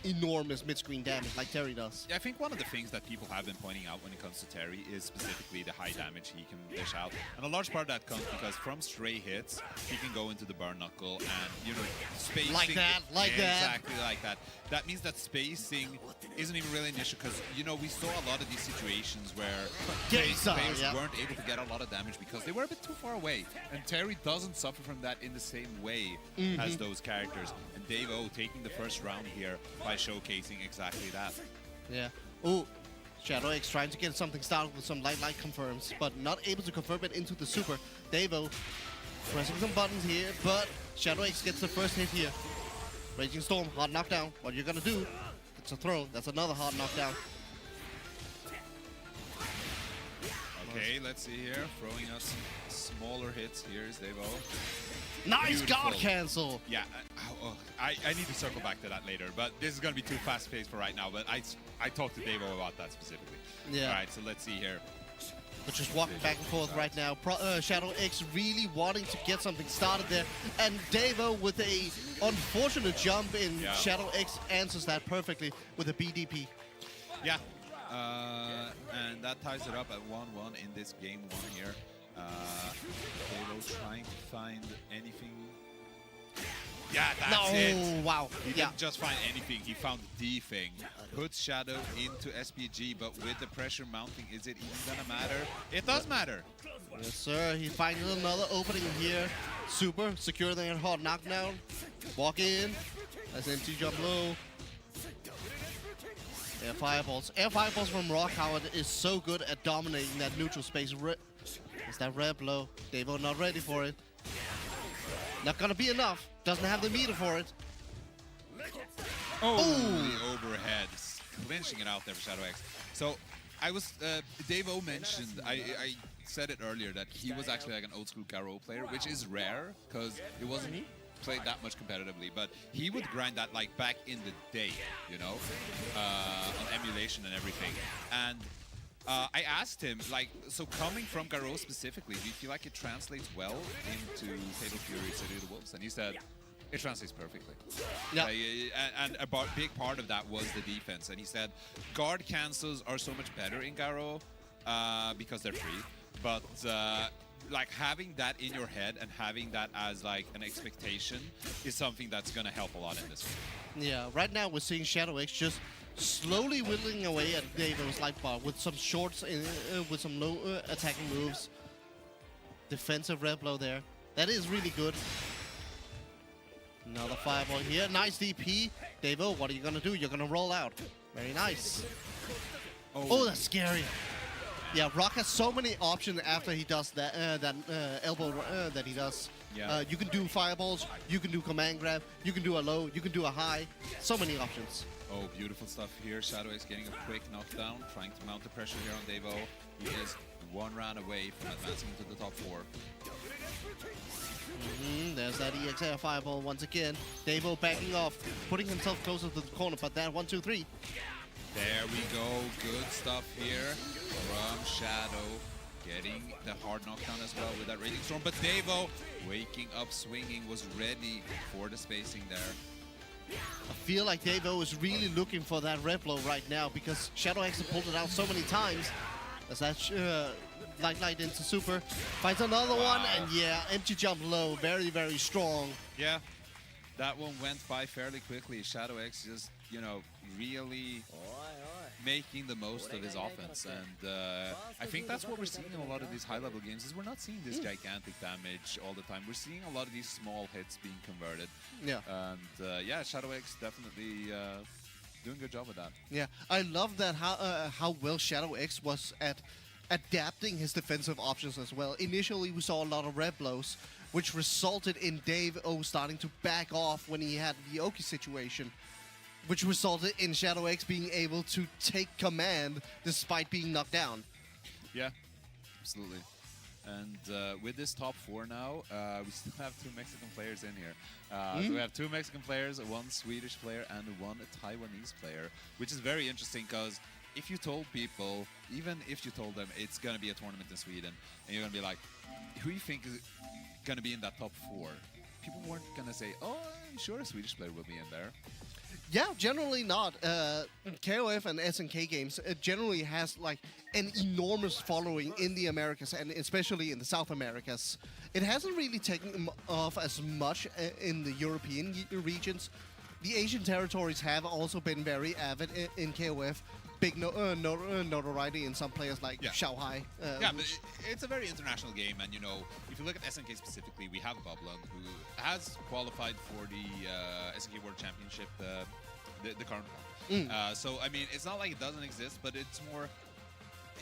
enormous mid-screen damage like Terry does. Yeah, I think one of the things that people have been pointing out when it comes to Terry is specifically the high damage he can dish out. And a large part of that comes because from stray hits, he can go into the burn knuckle and, you know, spacing... Like that, like that. Exactly like that. That means that spacing isn't even really an issue because, you know, we saw a lot of these situations where players weren't able to get a lot of damage because they were a bit too far away. And Terry doesn't suffer from that in the same way as those characters. And Devo taking the first round here by showcasing exactly that. Yeah. Oh, SHADOWX trying to get something started with some light confirms, but not able to confirm it into the super. Devo pressing some buttons here, but SHADOWX gets the first hit here. Raging Storm, hard knockdown. What you're gonna do? It's a throw. That's another hard knockdown. Okay, let's see here. Throwing us some smaller hits. Here's Devo. Nice Beautiful. guard cancel. Yeah, I need to circle back to that later, but this is going to be too fast-paced for right now, but I talked to Devo about that specifically. Yeah. All right, so let's see here. But just walking back and forth right now. SHADOWX really wanting to get something started there. And Devo with a unfortunate jump in. SHADOWX answers that perfectly with a BDP. Yeah, and that ties it up at 1-1 in this game 1 here. Devo trying to find anything. Yeah, that's it. Wow. He didn't just find anything. He found the thing. Puts Shadow into SPG, but with the pressure mounting, is it even gonna matter? It does matter. Yes, sir. He finds another opening here. Super. Secure the hard knockdown. Walk in. That's empty jump low. Air fireballs. Air fireballs from Rock Howard is so good at dominating that neutral space. It's that red blow. Devo not ready for it. Not gonna be enough. Doesn't have the meter for it. Oh, the overhead. Clinching it out there for SHADOWX. So, I was Dave O mentioned. I said it earlier that he was actually like an old school Garo player, which is rare because it wasn't played that much competitively. But he would grind that like back in the day, you know, on emulation and everything. And I asked him, like, so coming from Garo specifically, do you feel like it translates well into Fatal Fury City of the Wolves? And he said, it translates perfectly. Yeah. And a big part of that was the defense. And he said, guard cancels are so much better in Garo because they're free. But like having that in your head and having that as like an expectation is something that's going to help a lot in this game. Yeah, right now we're seeing SHADOWX just slowly whittling away at Dave's light bar with some shorts, with some low attacking moves. Defensive red blow there. That is really good. Another fireball here. Nice DP. Davo, what are you going to do? You're going to roll out. Very nice. Oh, that's scary. Yeah, Rock has so many options after he does that elbow that he does. Yeah. You can do fireballs, you can do command grab, you can do a low, you can do a high. So many options. Oh, beautiful stuff here. SHADOWX getting a quick knockdown, trying to mount the pressure here on Davo. He is one round away from advancing into the top 4. There's that EXR fireball once again. Davo backing off, putting himself closer to the corner, but that 1, 2, 3. There we go. Good stuff here from Shadow. Getting the hard knockdown as well with that Raging Storm. But Davo, waking up swinging, was ready for the spacing there. I feel like Davo is really looking for that red blow right now because SHADOWX has pulled it out so many times. As that light into super. Finds another one, and yeah, empty jump low. Very, very strong. Yeah, that one went by fairly quickly. SHADOWX just, you know, really making the most of his offense. And I think that's what we're seeing in a lot of these high-level games, is we're not seeing this gigantic damage all the time. We're seeing a lot of these small hits being converted. Yeah. And yeah, SHADOWX definitely doing a good job with that. Yeah, I love that how well SHADOWX was at adapting his defensive options as well. Initially, we saw a lot of red blows, which resulted in Dave O starting to back off when he had the Oki situation, which resulted in SHADOWX being able to take command despite being knocked down. Yeah, absolutely. And with this top 4 now, we still have 2 Mexican players in here. So we have 2 Mexican players, 1 Swedish player, and 1 Taiwanese player, which is very interesting because if you told people, even if you told them it's going to be a tournament in Sweden, and you're going to be like, who do you think is going to be in that top 4? People weren't going to say, oh, I'm sure a Swedish player will be in there. Yeah, generally not. KOF and SNK games generally has like an enormous following in the Americas and especially in the South Americas. It hasn't really taken off as much in the European regions. The Asian territories have also been very avid in KOF. Big notoriety in some players like Shanghai. Yeah, but it's a very international game, and you know, if you look at SNK specifically, we have Bubblen, who has qualified for the SNK World Championship, the current one. So I mean, it's not like it doesn't exist, but it's more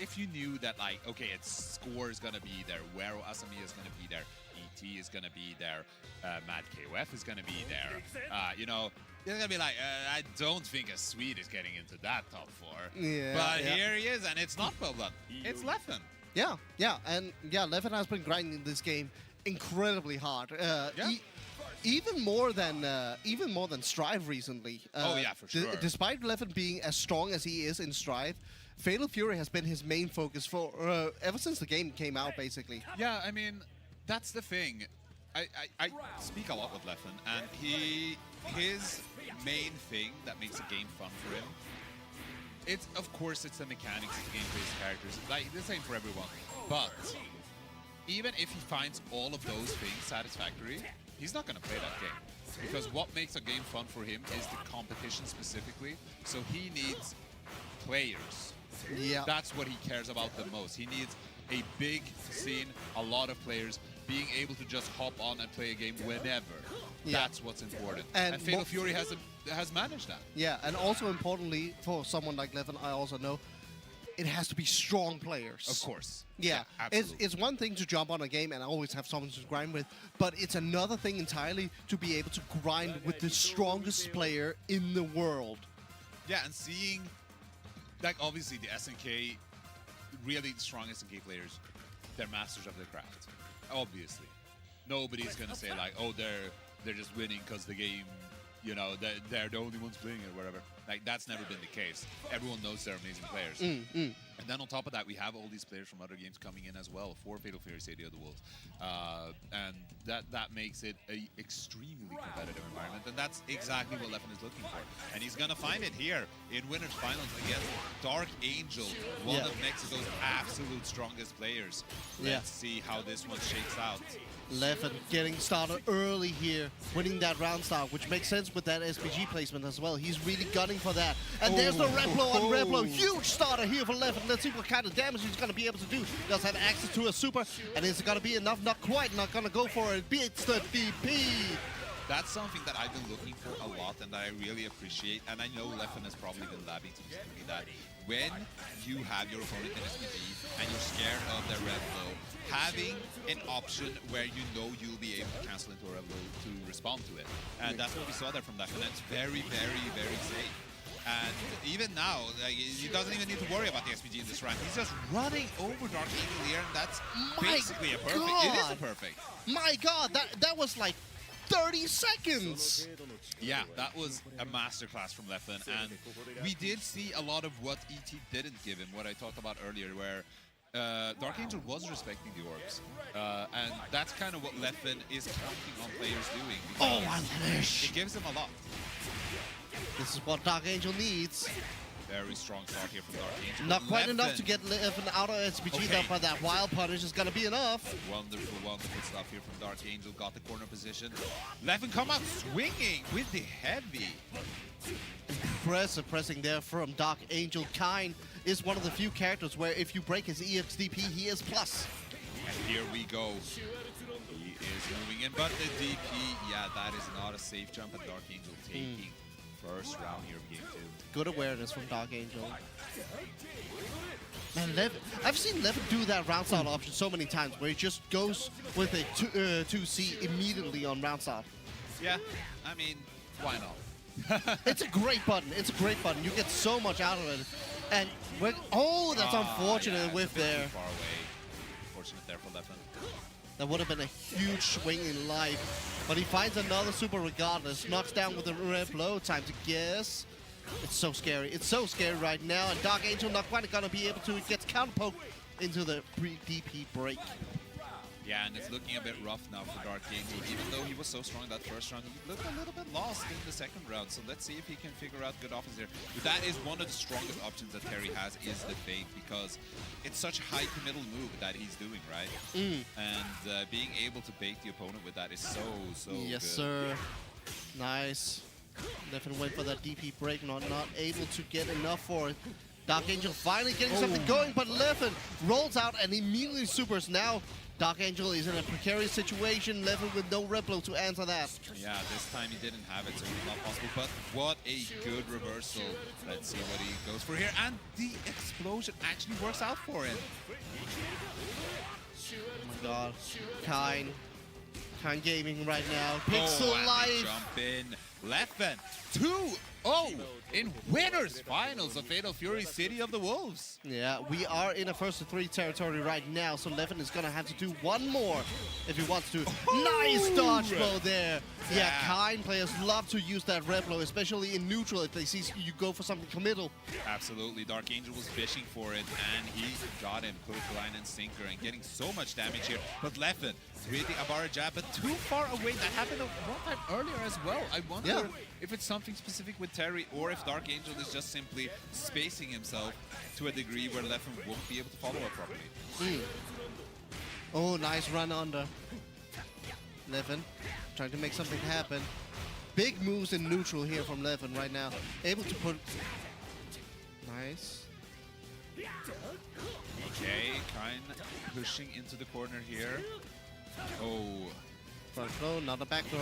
if you knew that, like, okay, its score is gonna be there, WERO ASAMIYA is gonna be there, ET is gonna be there, Mad KOF is gonna be there. You know. You're gonna be like, I don't think a Swede is getting into that top 4. Yeah, but here he is, and it's not Bubblen. It's Leffen. Yeah, and Leffen has been grinding this game incredibly hard. Even more than Strive recently. Oh yeah, for sure. Despite Leffen being as strong as he is in Strive, Fatal Fury has been his main focus for ever since the game came out, basically. Yeah, I mean, that's the thing. I speak a lot with Leffen, and his main thing that makes a game fun for him, it's of course it's the mechanics, it's the game-based characters. Like, the same for everyone. But even if he finds all of those things satisfactory, he's not gonna play that game. Because what makes a game fun for him is the competition specifically. So he needs players. Yeah. That's what he cares about the most. He needs a big scene, a lot of players, being able to just hop on and play a game whenever. Yeah. That's what's important. And Fatal Fury has managed that. Yeah, and also importantly, for someone like Leffen, I also know, it has to be strong players. Of course. Yeah, it's one thing to jump on a game and always have someone to grind with, but it's another thing entirely to be able to grind with the strongest player in the world. Yeah, and seeing, like, obviously the SNK really strong SNK players, they're masters of their craft. Obviously, nobody's gonna say like, oh, they're just winning because the game, you know, they're the only ones playing it, or whatever. Like, that's never been the case. Everyone knows they're amazing players. And then on top of that, we have all these players from other games coming in as well for Fatal Fury City of the Wolves. And that makes it an extremely competitive environment. And that's exactly what Leffen is looking for. And he's going to find it here in Winners Finals against Dark Angel, one of Mexico's absolute strongest players. Let's see how this one shakes out. Leffen getting started early here, winning that round start, which makes sense with that SPG placement as well. He's really gunning for that. And there's the Replo on Replo. Huge starter here for Leffen. Let's see what kind of damage he's going to be able to do. He does have access to a super, and is it going to be enough? Not quite. Not going to go for it. Beats the DP. That's something that I've been looking for a lot and that I really appreciate. And I know Leffen has probably been labbing to just me that when you have your opponent in SPG and you're scared of their red blow, having an option where you know you'll be able to cancel into a red blow to respond to it. And that's what we saw there from Leffen. That's very, very, very safe. And even now, like, he doesn't even need to worry about the SPG in this round. He's just running over Dark Angel here, and that's basically a perfect. It is a perfect. My God, that was like 30 seconds! Yeah, that was a masterclass from Leffen, and we did see a lot of what ET didn't give him, what I talked about earlier, where Dark Angel was respecting the orbs. And that's kind of what Leffen is counting on players doing. Oh, unleash! It gives him a lot. This is what Dark Angel needs. Very strong start here from Dark Angel. Not quite enough to get Leffen out of SPG, though, but that wild punish is going to be enough. Wonderful, wonderful stuff here from Dark Angel. Got the corner position. Leffen come out swinging with the heavy. Impressive pressing there from Dark Angel. Kine is one of the few characters where if you break his EXDP, he is plus. And here we go. He is moving in, but the DP, yeah, that is not a safe jump, and Dark Angel taking first round here of game 2. Good awareness from Dark Angel. Man, I've seen Leffen do that round start option so many times where he just goes with a 2C immediately on round start. Yeah, I mean, why not? It's a great button. It's a great button. You get so much out of it. And oh, that's unfortunate whiff there. Far away. Unfortunate there for Leffen. That would have been a huge swing in life. But he finds another super regardless. Knocks down with a red blow. Time to guess. It's so scary. It's so scary right now. And Dark Angel not quite going to be able to. It gets counterpoked into the pre-DP break. Yeah, and it's looking a bit rough now for Dark Angel. Even though he was so strong that first round, he looked a little bit lost in the second round. So let's see if he can figure out good offense here. But that is one of the strongest options that Terry has, is the fade, because it's such a high to middle move that he's doing, right? And being able to bait the opponent with that is so yes, good. Sir. Nice. Leffen went for that DP break, not able to get enough for it. Dark Angel finally getting something going, but Leffen rolls out and immediately supers. Now Dark Angel is in a precarious situation. Leffen with no red blow to answer that. Yeah, this time he didn't have it, so it's not possible. But what a good reversal. Let's see what he goes for here. And the explosion actually works out for him. Oh my God. Kine gaming right now. Pixel Life. Jump in. Leffen 2-0 in Winners Finals of Fatal Fury City of the Wolves. Yeah, we are in a first to 3 territory right now, so Leffen is going to have to do one more if he wants to. Nice dodge blow there. Yeah, Kine players love to use that red blow, especially in neutral if they see you go for something committal. Absolutely. Dark Angel was fishing for it, and he got him. Hook, line, and sinker, and getting so much damage here. But Leffen with the Abara jab, but too far away. That happened one time earlier as well. I wonder if it's something specific with Terry, or if Dark Angel is just simply spacing himself to a degree where Leffen won't be able to follow up properly. Oh, nice run under. Leffen trying to make something happen. Big moves in neutral here from Leffen right now. Able to put... Nice. Okay, Kine pushing into the corner here. Oh. Front throw, not a back throw.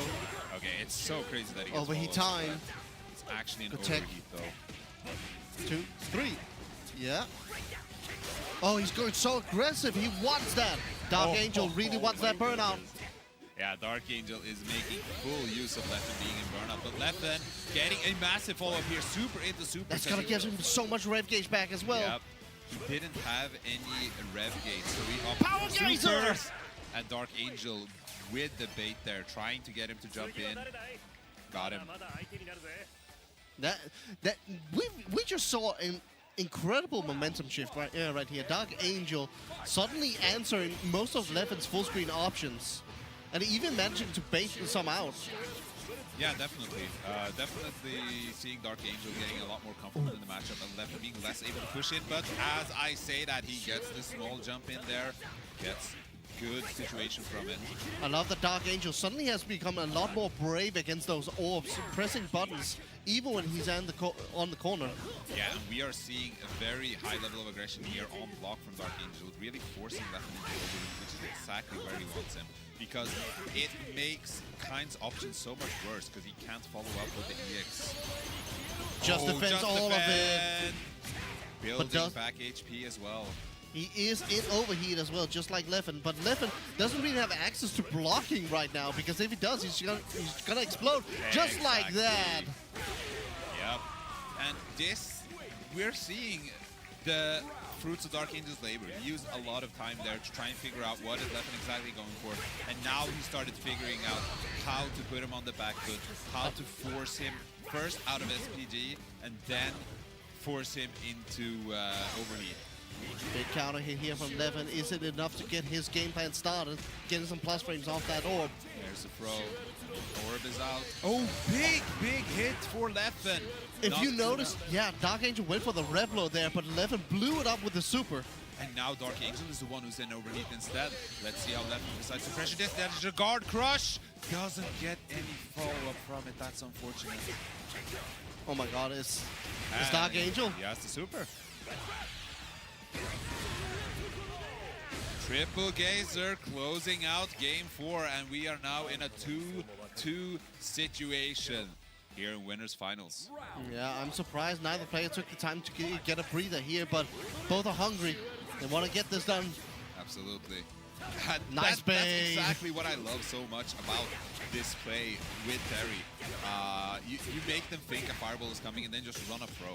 Okay, it's so crazy that he gets overheat time. It's actually an Good overheat tech. though. 2, 3. Yeah. Oh, he's going so aggressive. He wants that. Dark Angel really wants that burnout. Yeah, Dark Angel is making full use of Leffen being in burnout, but Leffen getting a massive follow-up here, super into super. That's gonna give him so much rev gauge back as well. Yep. he didn't have any rev gates, so he Power opted for Geyser! supers. And Dark Angel with the bait there, trying to get him to jump in. Got him. We just saw an incredible momentum shift right here. Dark Angel suddenly answering most of Leffen's full screen options, and even managing to bait some out. Yeah, definitely. Definitely seeing Dark Angel getting a lot more comfortable in the matchup and Leffen being less able to push in. But as I say that, he gets the small jump in there, gets good situation from it. I love that Dark Angel suddenly has become a lot more brave against those orbs, pressing buttons, even when he's on the corner. Yeah, and we are seeing a very high level of aggression here on block from Dark Angel, really forcing Leffen into overload, which is exactly where he wants him. Because it makes Kind's options so much worse, because he can't follow up with the EX. Just defends all of it. Building back HP as well. He is in overheat as well, just like Leffen. But Leffen doesn't really have access to blocking right now, because if he does, he's gonna explode just like that. Yep. And this, we're seeing the fruits of Dark Angel's labor. He used a lot of time there to try and figure out what is Leffen exactly going for. And now he started figuring out how to put him on the back foot, how to force him first out of SPG, and then force him into overheat. Big counter hit here from Leffen. Is it enough to get his game plan started? Getting some plus frames off that orb. There's the throw. Orb is out. Oh, big hit for Leffen. If you notice, yeah, Dark Angel went for the Revlo there, but Leffen blew it up with the super. And now Dark Angel is the one who's in overheat instead. Let's see how Leffen decides to pressure this. That is a guard crush. Doesn't get any follow-up from it. That's unfortunate. Oh my god, it's Dark Angel. He has the super. Triple Geyser closing out game 4, and we are now in a 2-2 situation here in winners finals. Yeah, I'm surprised neither player took the time to get a breather here, but both are hungry. They want to get this done. Absolutely. Nice bait. That's exactly what I love so much about this play with Terry. You make them think a fireball is coming and then just run a throw.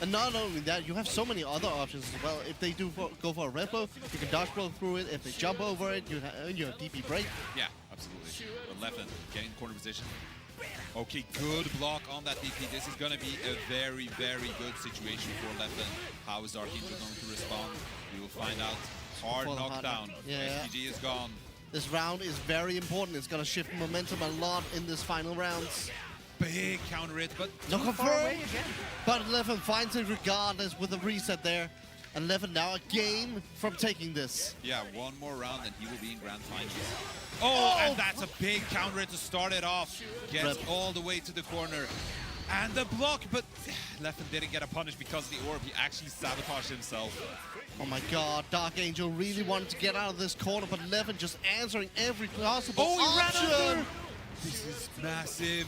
And not only that, you have so many other options as well. If they do go for a red blow, you can dodge blow through it. If they jump over it, you have DP break. Yeah, absolutely. But Leffen getting corner position. Okay, good block on that DP. This is going to be a very good situation for Leffen. How is Dark Angel going to respond? We will find out. Hard knockdown. Yeah. SPG is gone. This round is very important. It's going to shift momentum a lot in this final rounds. Big counter hit, but no confirm. But Leffen finds it regardless with a reset there. And Leffen now a game from taking this. Yeah, one more round and he will be in grand finals. Oh, and that's a big counter hit to start it off. Gets all the way to the corner. And the block, but Leffen didn't get a punish because of the orb. He actually sabotaged himself. Oh my god, Dark Angel really wanted to get out of this corner, but Leffen just answering every possible option. He ran under. This is massive.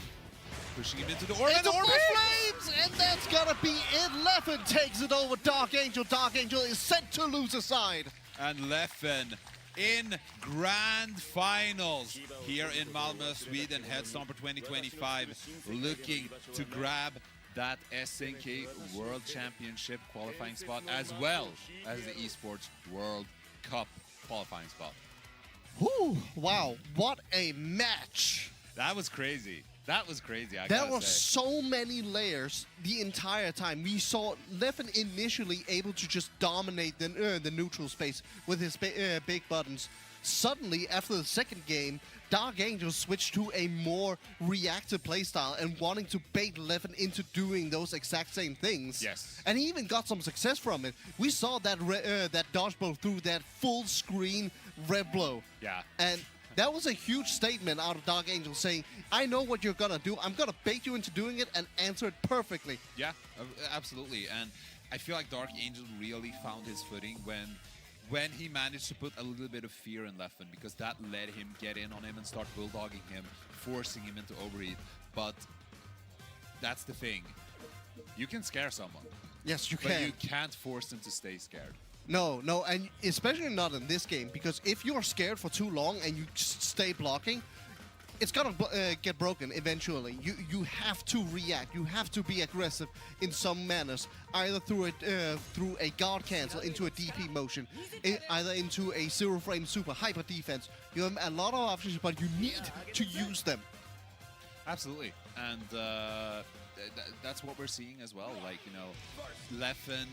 Pushing him into the orb, and the orb flames, and that's gonna be it. Leffen takes it over Dark Angel. Dark Angel is set to lose a side. And Leffen in grand finals here in Malmö, Sweden, Headstomper 2025, looking to grab that SNK World Championship qualifying spot as well as the Esports World Cup qualifying spot. Whew, wow, what a match. That was crazy. That was crazy, I There gotta were say. so many layers the entire time. We saw Leffen initially able to just dominate the neutral space with his big buttons. Suddenly, after the second game, Dark Angel switched to a more reactive playstyle and wanting to bait Leffen into doing those exact same things. Yes. And he even got some success from it. We saw that that dodge blow through that full screen red blow. Yeah. And that was a huge statement out of Dark Angel saying, I know what you're gonna do. I'm gonna bait you into doing it and answer it perfectly. Yeah, absolutely. And I feel like Dark Angel really found his footing when he managed to put a little bit of fear in Leffen, because that let him get in on him and start bulldogging him, forcing him into overheat. But that's the thing. You can scare someone. Yes, you but can. You can't force them to stay scared. No, and especially not in this game, because if you're scared for too long and you just stay blocking, it's gonna get broken eventually. You have to react. You have to be aggressive in some manners, either through a guard cancel into a DP motion, either into a 0-frame super hyper defense. You have a lot of options, but you need to use them. Absolutely, and that's what we're seeing as well. Like, you know, Leffen,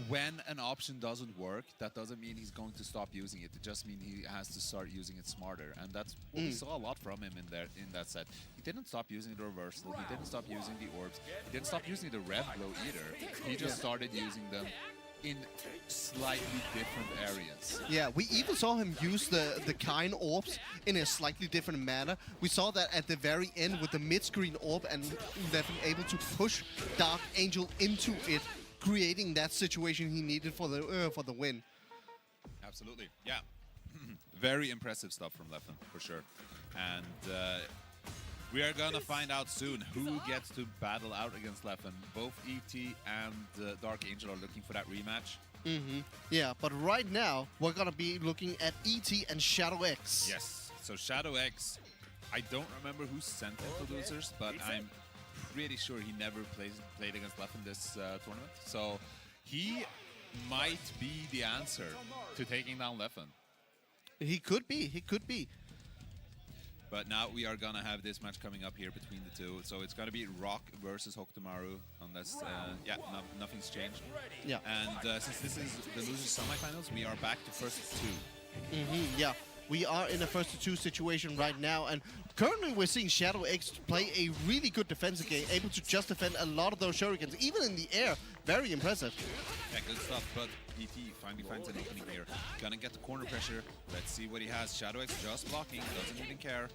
when an option doesn't work, that doesn't mean he's going to stop using it. It just means he has to start using it smarter, and that's what we saw a lot from him in that set. He didn't stop using the reversal. He didn't stop using the orbs. He didn't stop using the rev blow either. He just started using them in slightly different areas. Yeah, we even saw him use the kind orbs in a slightly different manner. We saw that at the very end with the mid-screen orb, and they've been able to push Darkangel into it, creating that situation he needed for the win. Absolutely, yeah. Very impressive stuff from Leffen, for sure. And we are gonna find out soon who gets to battle out against Leffen. Both ET and Darkangel are looking for that rematch. Yeah, but right now we're gonna be looking at ET and SHADOWX. Yes, so SHADOWX, I don't remember who sent him to losers, but I'm pretty sure he never played against Leffen this tournament. So he might be the answer to taking down Leffen. He could be, he could be. But now we are gonna have this match coming up here between the two. So it's gonna be Rock versus Hokutomaru, unless nothing's changed. Yeah. And since this is the losers semifinals, we are back to first two. Yeah, we are in a first to two situation right now, and currently we're seeing SHADOWX play a really good defensive game, able to just defend a lot of those shurikens, even in the air. Very impressive. Yeah, good stuff, but ET finally finds an opening here. Gonna get the corner pressure. Let's see what he has. SHADOWX just blocking, doesn't even care.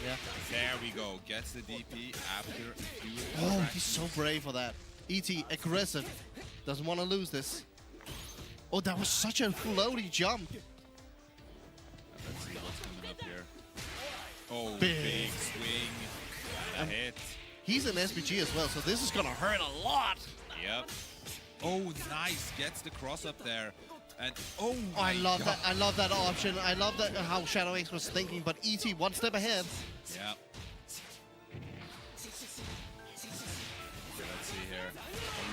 Yeah. There we go. Gets the DP after a few Oh, he's so brave for that. ET, aggressive. Doesn't want to lose this. Oh, that was such a floaty jump. Let's see what's coming up here. Oh, Big. big swing. And a hit. He's an SPG as well, so this is going to hurt a lot. Yep. Oh, nice. Gets the cross up there. And oh, I love God. that. I love that option. I love that how SHADOWX was thinking, but ET one step ahead. Yeah. Let's see here.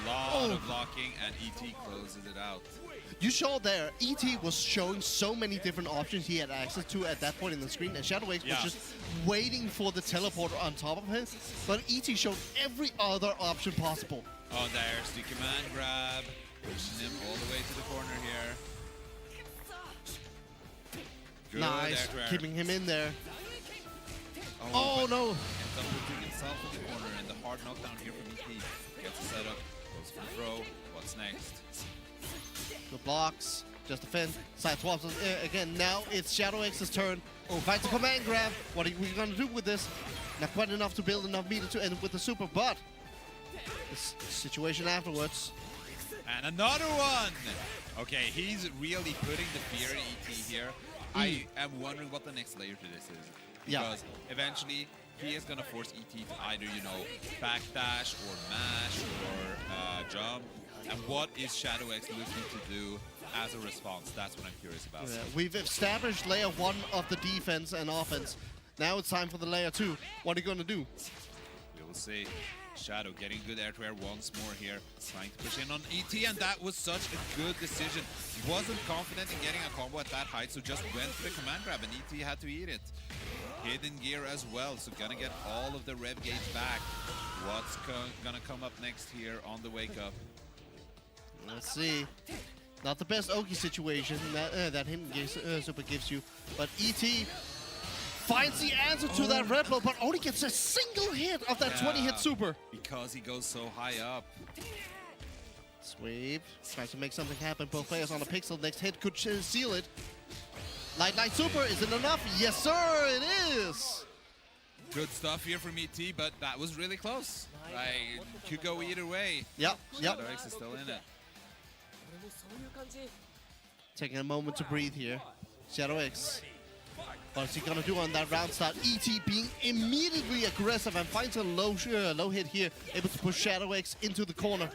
A lot of blocking, and ET closes it out. You saw there, ET was showing so many different options he had access to at that point in the screen, and SHADOWX was just waiting for the teleporter on top of him, but ET showed every other option possible. Oh, there's the command grab, pushing him all the way to the corner here. Good Nice, air. keeping him in there. Oh, no! Ends up putting himself in the corner, and the hard knockdown here from ET. Gets the setup, goes for the throw. What's next? Good blocks, just defend, side swaps again. Now it's SHADOWX's turn. Oh, finds a command grab. What are we gonna do with this? Not quite enough to build enough meter to end with the super, but this situation afterwards. And another one! Okay, he's really putting the fear in ET here. I am wondering what the next layer to this is. Because eventually he is gonna force ET to either, you know, backdash or mash or jump. And what is SHADOWX looking to do as a response? That's what I'm curious about. Yeah, we've established layer 1 of the defense and offense. Now it's time for the layer 2. What are you gonna do? We will see. Shadow getting good air-to-air once more here, trying to push in on ET, and that was such a good decision. He wasn't confident in getting a combo at that height, so just went for the command grab, and ET had to eat it. Hidden gear as well, so gonna get all of the rev gauge back. What's gonna come up next here on the wake up? Let's see. Not the best Oki situation that hidden gear super gives you, but ET finds the answer to that red blow, but only gets a single hit of that 20-hit super. Because he goes so high up. Sweep. Tries to make something happen. Both players on a pixel. Next hit could seal it. Light super. Is it enough? Yes, sir. It is. Good stuff here from ET, but that was really close. Like, could go either way. Yep. SHADOWX is still in it. Taking a moment to breathe here. SHADOWX. What's he gonna do on that round start? ET being immediately aggressive and finds a low hit here, able to push SHADOWX into the corner.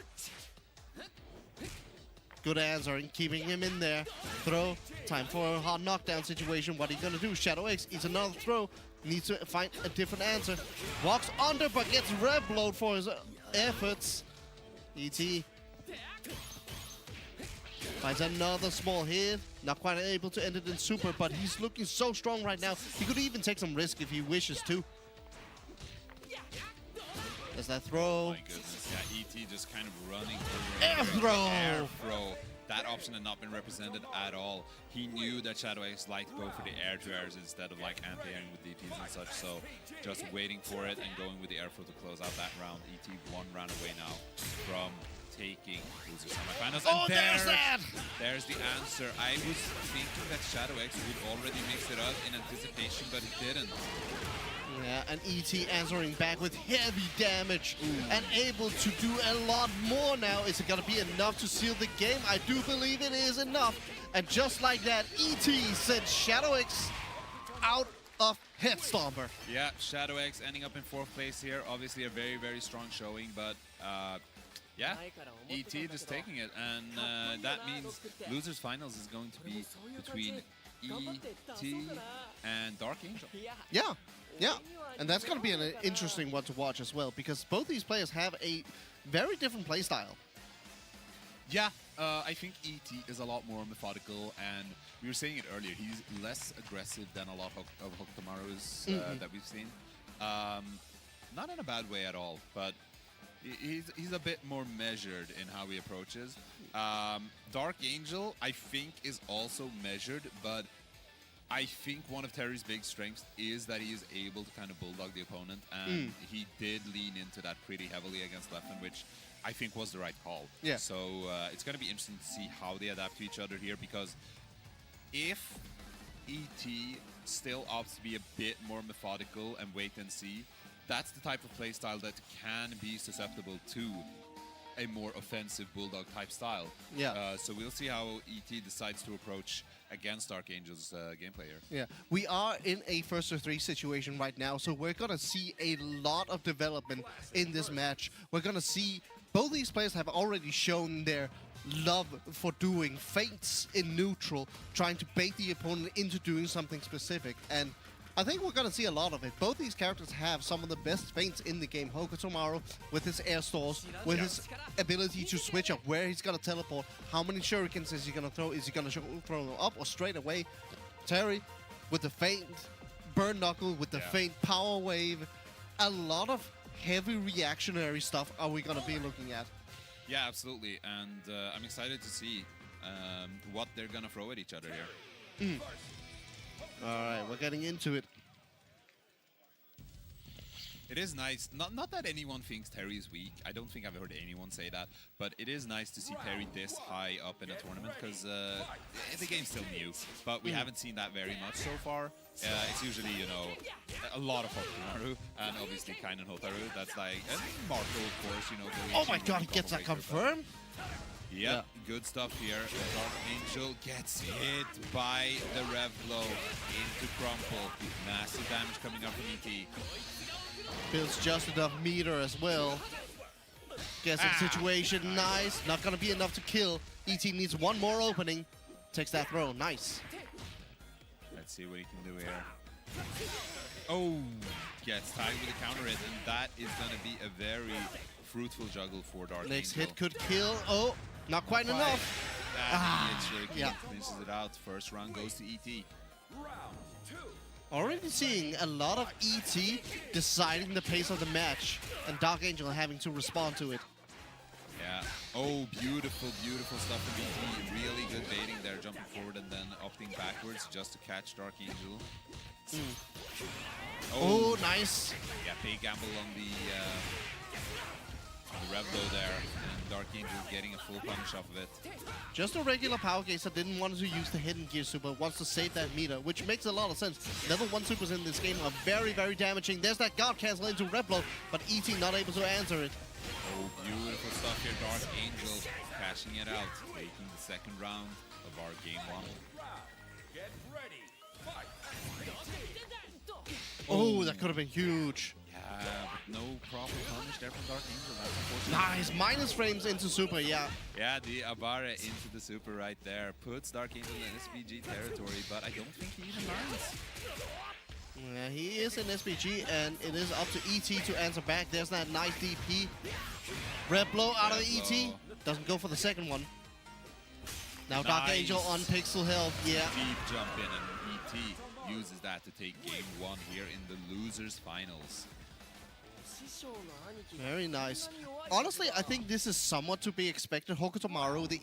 Good answer and keeping him in there. Throw. Time for a hard knockdown situation. What are you gonna do? SHADOWX eats another throw. Needs to find a different answer. Walks under, but gets red blowed for his efforts. ET finds another small hit. Not quite able to end it in super, but he's looking so strong right now. He could even take some risk if he wishes to. There's that throw. Oh my goodness, yeah, ET just kind of running. Air throw! Air throw. That option had not been represented at all. He knew that SHADOWX liked to go for the air-to-airs instead of like anti-airing with DPs and such, so just waiting for it and going with the air throw to close out that round. ET one round away now from taking loser semifinals. Oh, and there's that! There's the answer. I was thinking that SHADOWX would already mix it up in anticipation, but he didn't. Yeah, and ET answering back with heavy damage and able to do a lot more now. Is it going to be enough to seal the game? I do believe it is enough. And just like that, ET sends SHADOWX out of HEADSTOMPER. Yeah, SHADOWX ending up in 4th place here. Obviously a very, very strong showing, but yeah, ET just taking it. And that means losers finals is going to be between ET and DARKANGEL. Yeah. Yeah, and that's going to be an interesting one to watch as well, because both these players have a very different play style. Yeah, I think ET is a lot more methodical, and we were saying it earlier, he's less aggressive than a lot of Hokutomaru's that we've seen. Not in a bad way at all, but he's a bit more measured in how he approaches. DARKANGEL, I think, is also measured, but I think one of Terry's big strengths is that he is able to kind of bulldog the opponent, and he did lean into that pretty heavily against LEFFEN, which I think was the right call. Yeah. So it's going to be interesting to see how they adapt to each other here, because if ET still opts to be a bit more methodical and wait and see, that's the type of playstyle that can be susceptible to a more offensive bulldog type style. Yeah. So we'll see how ET decides to approach against DARKANGEL's gameplay here. Yeah, we are in a 1st-to-3 situation right now, so we're going to see a lot of development in this match. We're going to see both these players have already shown their love for doing feints in neutral, trying to bait the opponent into doing something specific, and I think we're going to see a lot of it. Both these characters have some of the best feints in the game. Hokutomaru with his air stores, with his ability to switch up where he's going to teleport, how many shurikens is he going to throw, is he going to throw them up or straight away. Terry with the feint, Burn Knuckle with the feint power wave. A lot of heavy reactionary stuff are we going to be looking at. Yeah, absolutely. And I'm excited to see what they're going to throw at each other here. All right, we're getting into it. It is nice. Not that anyone thinks Terry is weak. I don't think I've heard anyone say that. But it is nice to see Terry this high up in a tournament, because the game's still new. But we haven't seen that very much so far. It's usually, you know, a lot of Hokutomaru, and obviously Kainen Hotaru. That's like, and Marco, of course, you know. Oh my god, he gets that confirmed? Yeah, good stuff here. DARKANGEL gets hit by the rev blow into Crumple. Massive damage coming up from ET. Builds just enough meter as well. Guessing situation, nice. Not gonna be enough to kill. ET needs one more opening. Takes that throw, nice. Let's see what he can do here. Oh, gets tied with a counter hit, and that is gonna be a very fruitful juggle for DARKANGEL. Next hit could kill. Oh, not quite enough. Yeah, finishes it out. First round goes to ET. Already seeing a lot of ET deciding the pace of the match, and DARKANGEL having to respond to it. Yeah. Oh, beautiful, beautiful stuff from ET. Really good baiting there, jumping forward and then opting backwards just to catch DARKANGEL. Oh, nice. Yeah, big gamble on the rev blow there, and DARKANGEL getting a full punish off of it. Just a regular power gazer, didn't want to use the hidden gear super, wants to save that meter, which makes a lot of sense. Level 1 supers in this game are very, very damaging. There's that guard cancel into rev blow, but ET not able to answer it. Oh, beautiful stuff here. DARKANGEL cashing it out, taking the second round of our game 1. Get ready, fight. Oh, that could have been huge. Yeah, but no proper punish there from DARKANGEL. That's unfortunate. Nice, minus frames into super, yeah. Yeah, the Abare into the super right there. Puts DARKANGEL in SVG territory, but I don't think he even lands. Yeah, he is in SPG, and it is up to ET to answer back. There's that nice DP. Red blow out of the ET. Doesn't go for the second one. Now Dark Angel on pixel health. Yeah. Deep jump in, and ET uses that to take game 1 here in the losers finals. Very nice. Honestly, I think this is somewhat to be expected. Hokutomaru, the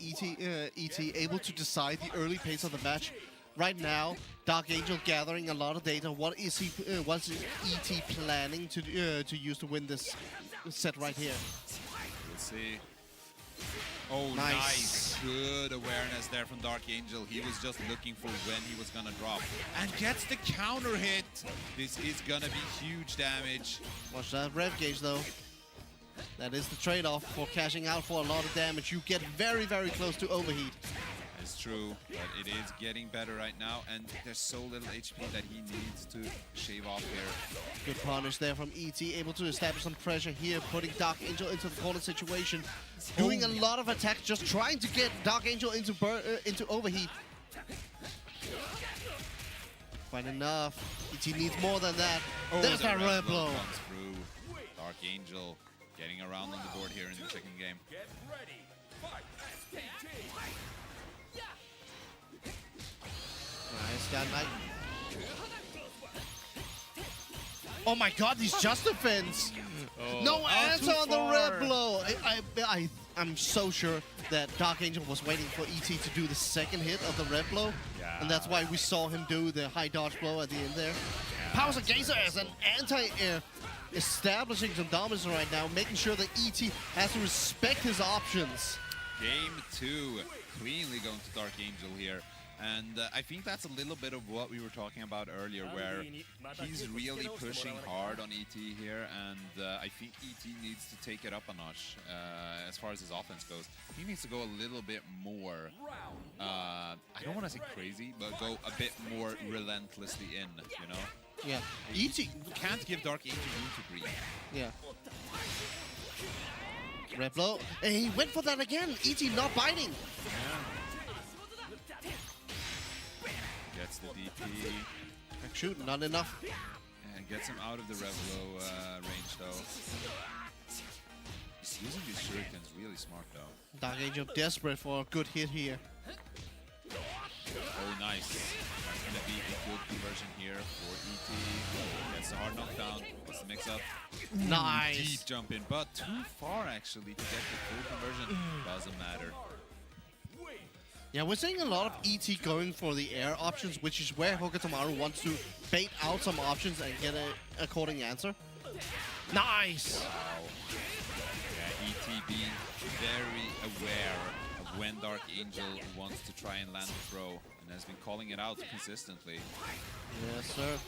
ET able to decide the early pace of the match. Right now, Dark Angel gathering a lot of data. What's ET planning to use to win this set right here? We'll see. Oh, nice. Good awareness there from Dark Angel. He was just looking for when he was gonna drop. And gets the counter hit. This is gonna be huge damage. Watch that rev gauge though. That is the trade-off for cashing out for a lot of damage. You get very, very close to overheat. It's true, but it is getting better right now, and there's so little HP that he needs to shave off here. Good punish there from ET, able to establish some pressure here, putting Dark Angel into the corner situation. Doing a lot of attacks, just trying to get Dark Angel into overheat. Quite enough. ET needs more than that. Oh, there's that red blow. Comes through. Dark Angel getting around on the board here in the second game. Get ready. Fight. Nice, got nice. Oh my god, these just defense! No answer on the red blow! I'm so sure that Dark Angel was waiting for ET to do the second hit of the red blow. Yeah. And that's why we saw him do the high dodge blow at the end there. Powers of Gazer as an anti-air, establishing some dominance right now, making sure that ET has to respect his options. Game 2, cleanly going to Dark Angel here. And I think that's a little bit of what we were talking about earlier, where he's really pushing hard on ET here, and I think ET needs to take it up a notch as far as his offense goes. He needs to go a little bit more, I don't want to say crazy, but go a bit more relentlessly in, you know? Yeah. ET can't give Dark Angel room to breathe. Yeah. Red blow. And he went for that again. ET not biting. Yeah. Gets the DP. Shoot, not enough. And gets him out of the Revlo range though. He's using these shurikens really smart though. Dark Angel desperate for a good hit here. Oh, nice. That's gonna be a good conversion here for ET. Gets the hard knockdown. Gets the mix up. Nice. Deep jump in, but too far actually to get the full conversion. Doesn't matter. Yeah, we're seeing a lot of ET going for the air options, which is where Hokutomaru wants to bait out some options and get a according answer. Nice! Wow. Yeah, ET being very aware of when Dark Angel wants to try and land a throw, and has been calling it out consistently. Yes, sir.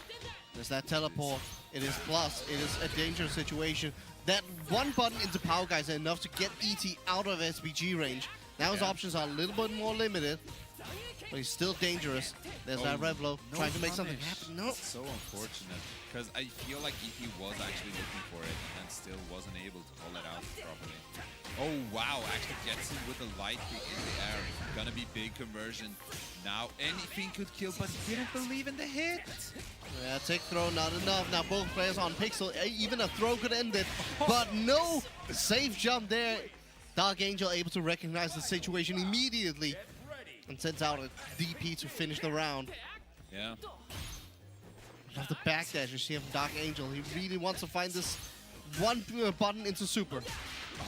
There's that teleport. It is plus. It is a dangerous situation. That one button into Power Guys is enough to get ET out of SPG range. Now his options are a little bit more limited, but he's still dangerous. There's that red blow, trying to make something happen. No. So unfortunate, because I feel like ET was actually looking for it and then still wasn't able to call it out properly. Oh wow, actually gets him with a light kick in the air. Gonna be big conversion. Now anything could kill, but he didn't believe in the hit. Yeah, take throw, not enough. Now both players on pixel. Even a throw could end it, but no safe jump there. Dark Angel able to recognize the situation immediately and sends out a DP to finish the round. Yeah. Love the backdash you see from Dark Angel. He really wants to find this one button into super. Oh,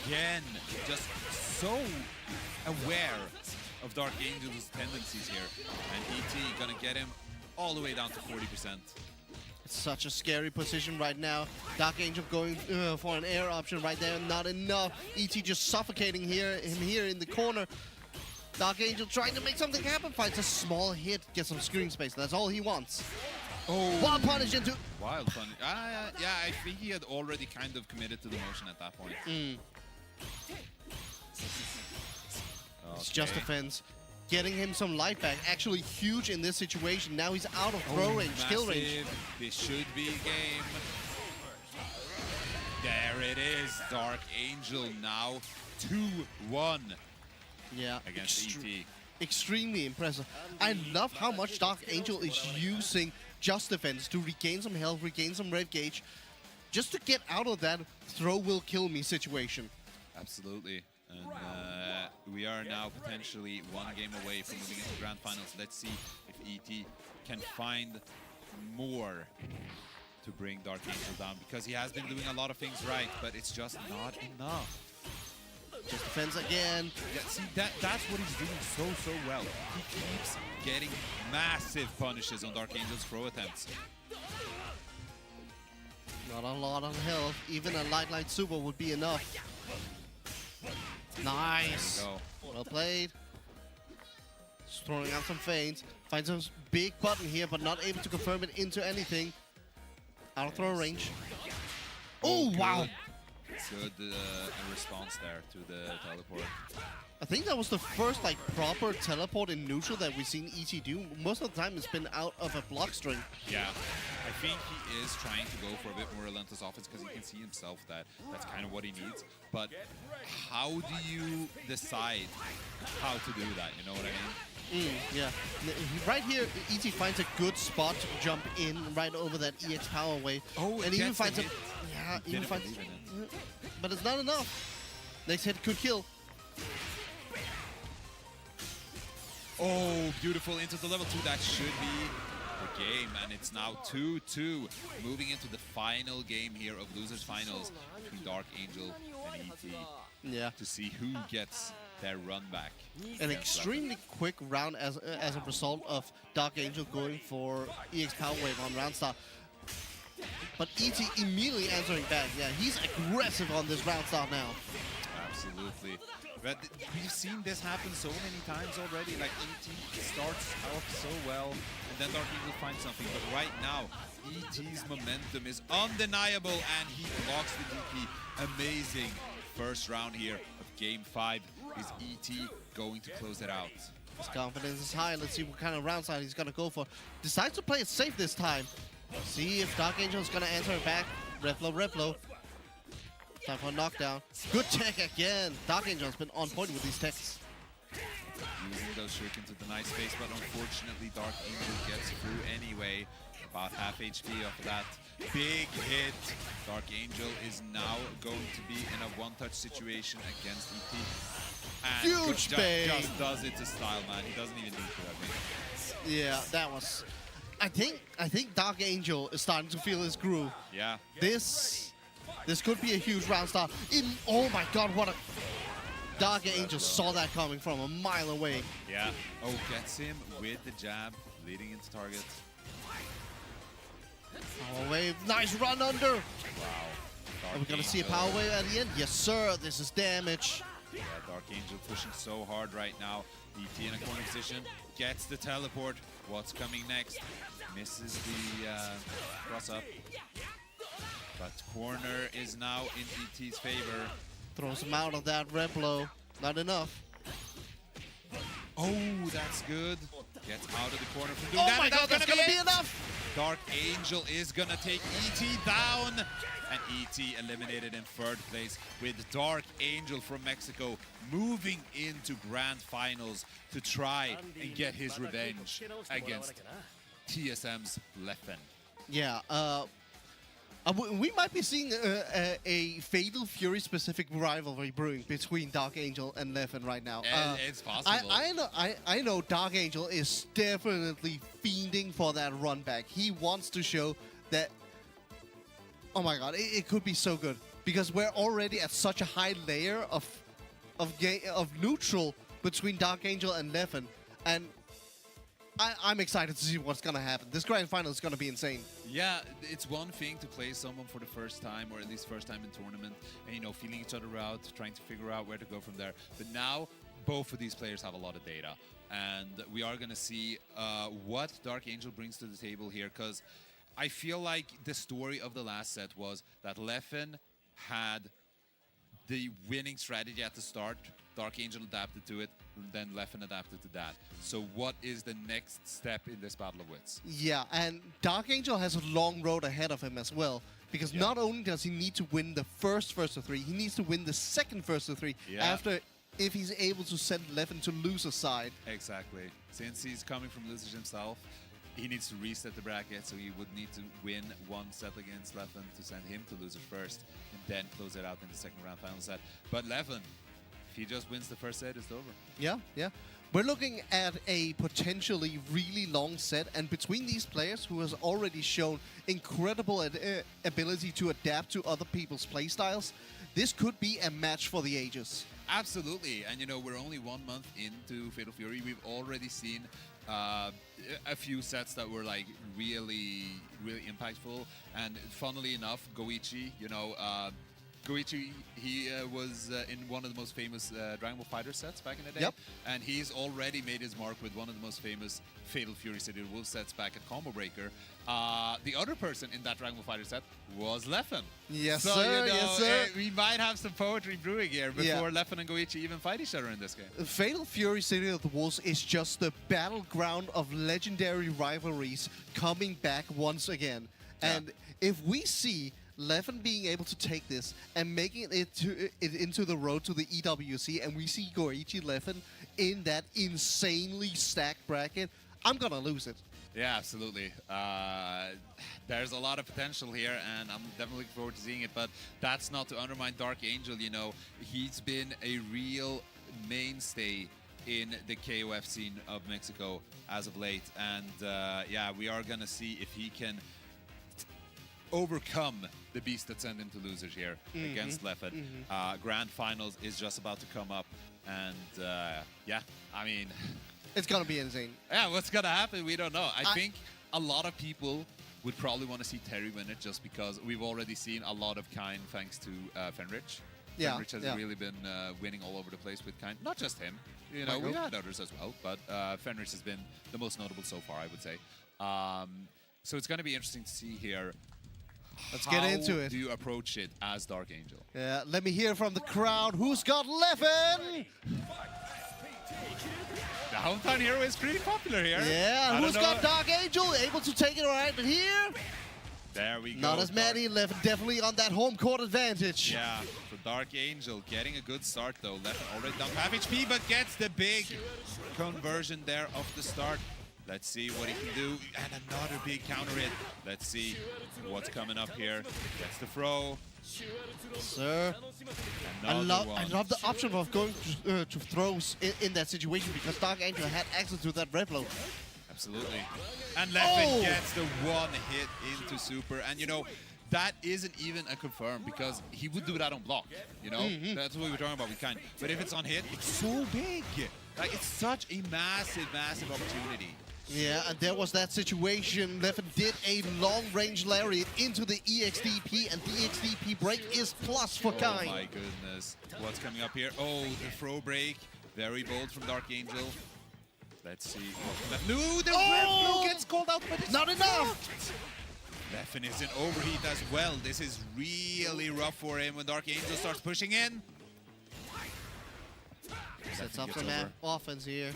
again, just so aware of Dark Angel's tendencies here. And ET gonna get him all the way down to 40%. It's such a scary position right now. Dark Angel going for an air option right there, not enough. ET just suffocating him here in the corner. Dark Angel trying to make something happen, finds a small hit, gets some screen space. That's all he wants. Oh, wild punish into... Wild punish. Yeah, I think he had already kind of committed to the motion at that point. It's just defense. Getting him some life back. Actually huge in this situation. Now he's out of throw range, skill range. This should be game. There it is. Dark Angel now 2-1. Yeah. Against ET. Extremely impressive. I love how much Dark Angel is using just defense to regain some health, regain some rev gauge, just to get out of that throw will kill me situation. Absolutely. And we are now potentially one game away from moving into grand finals. Let's see if ET can find more to bring Darkangel down, because he has been doing a lot of things right, but it's just not enough. Just defense again. Yeah, see, that's what he's doing so well. He keeps getting massive punishes on Darkangel's throw attempts. Not a lot of health. Even a light super would be enough. Nice. Well played. Just throwing out some feints. Finds a big button here, but not able to confirm it into anything. Out of throw range. Oh, wow. Good response there to the teleport. I think that was the first like proper teleport in neutral that we've seen ET do. Most of the time it's been out of a block string. Yeah, I think he is trying to go for a bit more relentless offense because he can see himself that that's kind of what he needs. But how do you decide how to do that? You know what I mean? Yeah. Right here, ET finds a good spot to jump in right over that EX power wave. Oh, and even finds a... Yeah, even finds... But it's not enough. Next hit could kill. Oh, beautiful into the level 2. That should be the game. And it's now 2-2. Moving into the final game here of Losers Finals between Darkangel and ET. Yeah. To see who gets their run back. An extremely quick round as a result of Darkangel going for EX Power Wave on round start. But ET immediately answering back. Yeah, he's aggressive on this round start now. Absolutely. But we've seen this happen so many times already. Like ET starts off so well, and then Darkangel finds something. But right now, ET's momentum is undeniable, and he blocks the DP. Amazing first round here of Game 5. Is ET going to close it out? His confidence is high. Let's see what kind of round side he's going to go for. Decides to play it safe this time. See if Darkangel is going to answer it back. Replo. Time for a knockdown. Good tech again. Darkangel's been on point with these techs. Using those shurikens to deny space, but unfortunately Darkangel gets through anyway. About half HP off that big hit. Darkangel is now going to be in a one-touch situation against ET. And huge bait. Just does it to style, man. He doesn't even need to, I think. Yeah, that was... I think Darkangel is starting to feel his groove. Yeah. This could be a huge round start. Oh my god, what a... Darkangel saw that coming from a mile away. Yeah. Oh, gets him with the jab, leading into target. Power wave, nice run under. Wow. Are we gonna see a power wave at the end? Yes, sir. This is damage. Yeah, Darkangel pushing so hard right now. ET in a corner position, gets the teleport. What's coming next? Misses the cross up. But corner is now in ET's favor. Throws him out of that Replo. Not enough. Oh, that's good. Gets out of the corner from doing that. Oh my god, that's gonna be enough! Darkangel is gonna take ET down. And ET eliminated in third place, with Darkangel from Mexico moving into grand finals to try and get his revenge against TSM's Leffen. Yeah, we might be seeing a Fatal Fury specific rivalry brewing between Darkangel and Leffen right now. It's possible. I know Darkangel is definitely fiending for that run back. He wants to show that. Oh my god, it could be so good because we're already at such a high layer of neutral between Darkangel and Leffen, and I'm excited to see what's gonna happen. This grand final is gonna be insane. Yeah, it's one thing to play someone for the first time, or at least first time in tournament, and feeling each other out, trying to figure out where to go from there. But now, both of these players have a lot of data, and we are gonna see what Darkangel brings to the table here, because I feel like the story of the last set was that Leffen had the winning strategy at the start. Darkangel adapted to it, then Leffen adapted to that. So what is the next step in this Battle of Wits? Yeah, and Darkangel has a long road ahead of him as well. Because not only does he need to win the first of three, he needs to win the second first of three after, if he's able to send Leffen to loser's side. Exactly. Since he's coming from losers himself, he needs to reset the bracket, so he would need to win one set against Leffen to send him to losers first, and then close it out in the second round final set. But Leffen, if he just wins the first set, it's over. Yeah, yeah. We're looking at a potentially really long set, and between these players who has already shown incredible ability to adapt to other people's playstyles, this could be a match for the ages. Absolutely, and you know, we're only 1 month into Fatal Fury. We've already seen a few sets that were like really impactful, and funnily enough, Goichi, you know, Goichi, he was in one of the most famous Dragon Ball Fighter sets back in the day. Yep. And he's already made his mark with one of the most famous Fatal Fury City of Wolves sets back at Combo Breaker. The other person in that Dragon Ball Fighter set was Leffen. Yes, so, sir. You know, yes, sir. We might have some poetry brewing here before Leffen and Goichi even fight each other in this game. Fatal Fury City of the Wolves is just the battleground of legendary rivalries coming back once again. Yeah. And if we see Leffen being able to take this and making it into the road to the EWC, and we see Goichi Leffen in that insanely stacked bracket, I'm gonna lose it. Yeah, absolutely. There's a lot of potential here, and I'm definitely looking forward to seeing it, but that's not to undermine Darkangel. You know, he's been a real mainstay in the KOF scene of Mexico as of late, and yeah, we are gonna see if he can overcome the beast that sent him to losers here against Leffen. Grand Finals is just about to come up, and yeah, I mean, it's gonna be insane. Yeah, what's gonna happen? We don't know. I think a lot of people would probably want to see Terry win it, just because we've already seen a lot of Kind thanks to Fenrich. Yeah, Fenrich has really been winning all over the place with Kind. Not just him. You know, we had others as well, but Fenrich has been the most notable so far, I would say. So it's gonna be interesting to see here. Let's get into it. How do you approach it as Darkangel? Yeah, let me hear from the crowd. Who's got Leffen? The hometown hero is pretty popular here. Yeah, who's got Darkangel? Able to take it right here? There we go. Not as many. Leffen definitely on that home court advantage. Yeah, for Darkangel getting a good start though. Leffen already down half HP, but gets the big conversion there off the start. Let's see what he can do. And another big counter hit. Let's see what's coming up here. Gets the throw. Sir, I love the option of going to throws in that situation, because Darkangel had access to that red blow. Absolutely. And Leffen gets the one hit into super. And you know, that isn't even a confirm, because he would do that on block. You know, that's what we were talking about with Kind. But if it's on hit, it's so big. Like, it's such a massive opportunity. Yeah, and there was that situation. Leffen did a long-range lariat into the EXDP, and the EXDP break is plus for Kind. Oh my goodness. What's coming up here? Oh, the throw break. Very bold from Darkangel. Let's see. No, the red blow gets called out, but it's not enough. Leffen is in overheat as well. This is really rough for him when Darkangel starts pushing in. Sets up some offense here.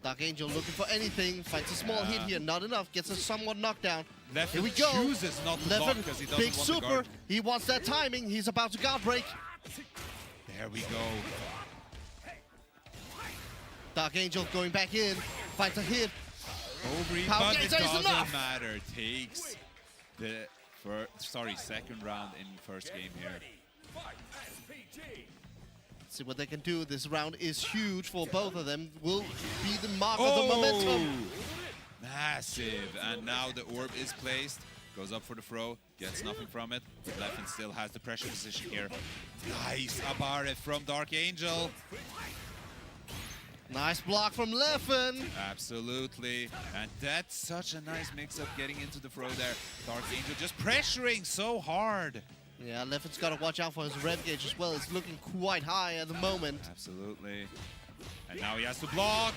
Darkangel looking for anything, fights a small hit here, not enough, gets a somewhat knockdown. Leffen Here we go. chooses not to block because he doesn't big want super, the guard. he wants that timing, he's about to guard break. There we go. Darkangel going back in, fights a hit. Overheat, Power but it gauge is doesn't enough. matter. Takes the second round in first game here. See what they can do. This round is huge for both of them. Will be the mark of the momentum. Massive. And now the orb is placed. Goes up for the throw. Gets nothing from it. Leffen still has the pressure position here. Nice Abare from Darkangel. Nice block from Leffen. Absolutely. And that's such a nice mix-up getting into the throw there. Darkangel just pressuring so hard. Yeah, Leffen's got to watch out for his rev gauge as well. It's looking quite high at the moment. Absolutely. And now he has to block.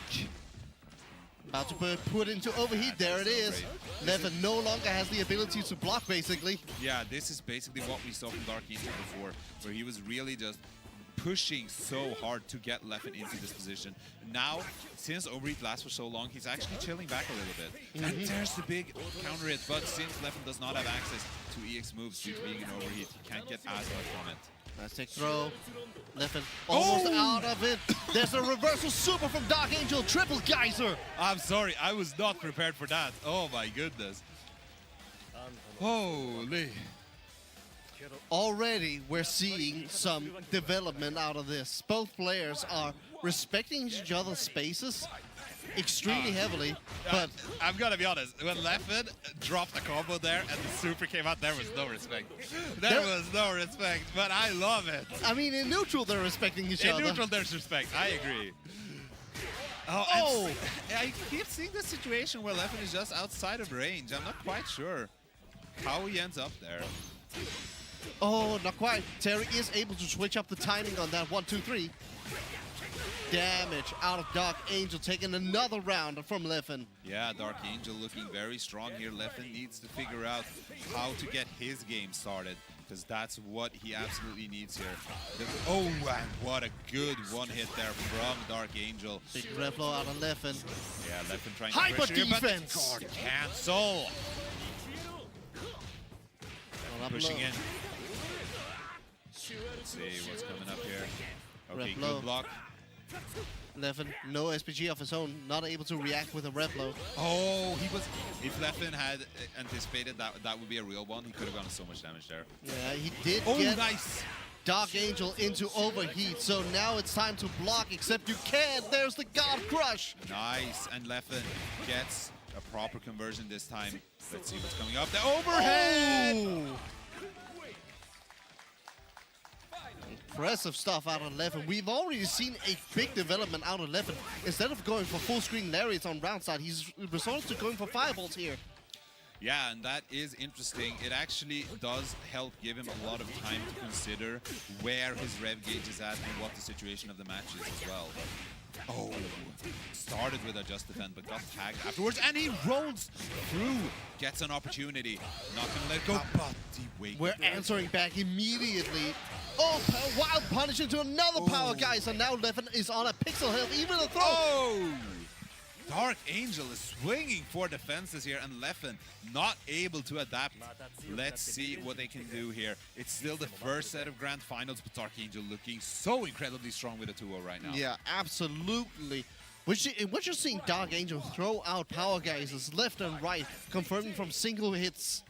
About to put into overheat. There it is. Leffen no longer has the ability to block, basically. Yeah, this is basically what we saw from Darkangel before, where he was really just pushing so hard to get Leffen into this position. Now, since overheat lasts for so long, he's actually chilling back a little bit. And there's the big counter hit, but since Leffen does not have access to EX moves due to being in overheat, he can't get as much from it. Nice take throw. Leffen almost out of it. There's a reversal super from DARKANGEL. Triple geyser. I'm sorry, I was not prepared for that. Oh my goodness. Holy. Already, we're seeing some development out of this. Both players are respecting each other's spaces extremely heavily, but I'm gonna be honest, when Leffen dropped a combo there and the super came out, there was no respect. There was no respect, but I love it. I mean, in neutral, they're respecting each other. In neutral, there's respect. I agree. I keep seeing this situation where Leffen is just outside of range. I'm not quite sure how he ends up there. Oh, not quite. Terry is able to switch up the timing on that 1-2-3. Damage out of DARKANGEL, taking another round from Leffen. Yeah, DARKANGEL looking very strong here. Leffen needs to figure out how to get his game started, because that's what he absolutely needs here. Oh, and what a good one hit there from DARKANGEL. Big reflow out of Leffen. Yeah, Leffen trying Hyper to pressure defense. Here, but cancel. Pushing in. Let's see what's coming up here. Okay, good block. Leffen, no SPG of his own, not able to react with a reflow. Oh, he was. If Leffen had anticipated that would be a real one, he could have gotten so much damage there. Yeah, he did get nice. DARKANGEL into overheat, so now it's time to block, except you can't. There's the God Crush. Nice, and Leffen gets a proper conversion this time. Let's see what's coming up. The overhead! Oh. Impressive stuff out of Leffen. We've already seen a big development out of Leffen. Instead of going for full screen lariats on round side, he's resorted to going for fireballs here. Yeah, and that is interesting. It actually does help give him a lot of time to consider where his rev gauge is at and what the situation of the match is as well. Oh, started with a just defend, but got tagged afterwards, and he rolls through, gets an opportunity. Not gonna let go, but he waits. We're answering back immediately. Oh, wild punish into another power, guys, and now Leffen is on a pixel health, even a throw. Oh! DARKANGEL is swinging for defenses here, and Leffen not able to adapt. Let's see what they can do here. It's still the first set of grand finals, but DARKANGEL looking so incredibly strong with a 2-0 right now. Yeah, absolutely. What you're seeing DARKANGEL throw out power geysers left and right, confirming from single hits.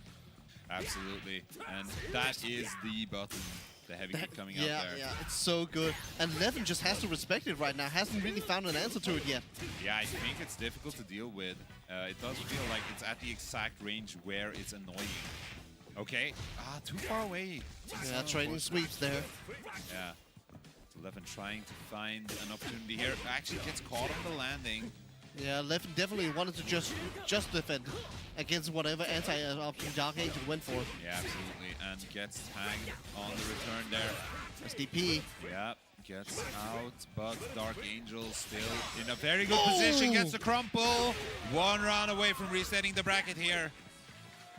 Absolutely, and that is the button. The heavy kick coming out there. Yeah, it's so good. And Leffen just has to respect it right now. Hasn't really found an answer to it yet. Yeah, I think it's difficult to deal with. It does feel like it's at the exact range where it's annoying. Okay. Too far away. Yeah, trading sweeps there. Yeah. So Leffen trying to find an opportunity here. Actually gets caught on the landing. Yeah, Leffen definitely wanted to just defend against whatever anti-option DARKANGEL went for. Yeah, absolutely. And gets tagged on the return there. SDP. Yeah, gets out, but DARKANGEL still in a very good position. Gets the crumple. One round away from resetting the bracket here.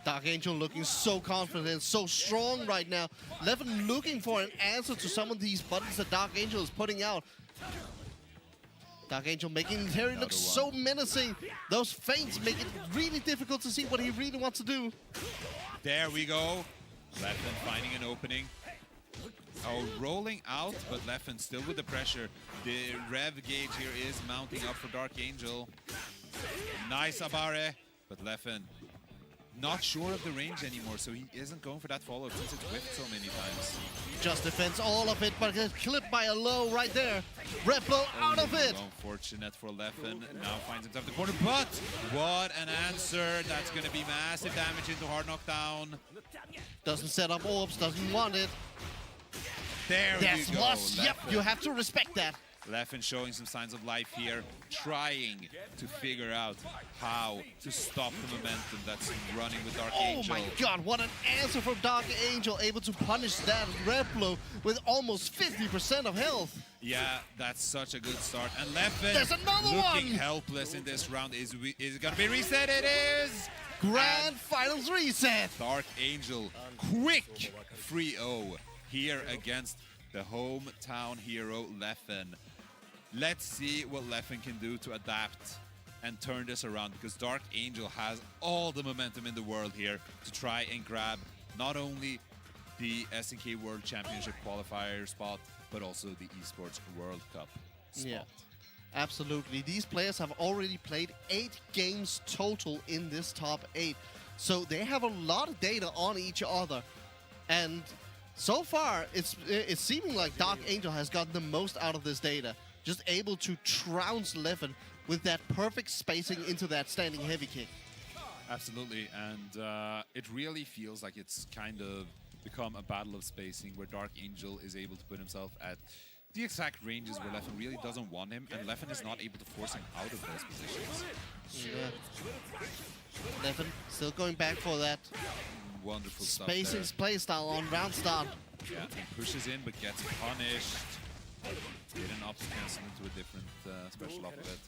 DARKANGEL looking so confident, so strong right now. Leffen looking for an answer to some of these buttons that DARKANGEL is putting out. DARKANGEL making Terry look so menacing. Those feints make it really difficult to see what he really wants to do. There we go. Leffen finding an opening. Oh, rolling out, but Leffen still with the pressure. The rev gauge here is mounting up for DARKANGEL. Nice Abare, but Leffen not sure of the range anymore, so he isn't going for that follow-up since it's whiffed so many times. Just defends all of it, but gets clipped by a low right there. Red blow out of it. Unfortunate for Leffen. Now finds himself in the corner, but what an answer. That's going to be massive damage into hard knockdown. Doesn't set up orbs, doesn't want it. There we go. Lost. Yep, you have to respect that. Leffen showing some signs of life here, trying to figure out how to stop the momentum that's running with DARKANGEL. Oh my god, what an answer from DARKANGEL, able to punish that red blow with almost 50% of health. Yeah, that's such a good start. And Leffen There's another looking one. helpless in this round. Is it going to be reset? It is! Grand Finals reset. DARKANGEL, quick 3-0 here against the hometown hero, Leffen. Let's see what Leffen can do to adapt and turn this around, because Dark Angel has all the momentum in the world here to try and grab not only the SNK World Championship qualifier spot, but also the Esports World Cup spot. Yeah, absolutely. These players have already played 8 games total in this top 8. So they have a lot of data on each other. And so far, it's seeming like Dark Angel has gotten the most out of this data. Just able to trounce Leffen with that perfect spacing into that standing heavy kick. Absolutely, and it really feels like it's kind of become a battle of spacing where Dark Angel is able to put himself at the exact ranges where Leffen really doesn't want him, and Leffen is not able to force him out of those positions. Yeah. Leffen still going back for that wonderful spacing playstyle on round start. Yeah, he pushes in but gets punished. Getting up cancel into a different special up bit.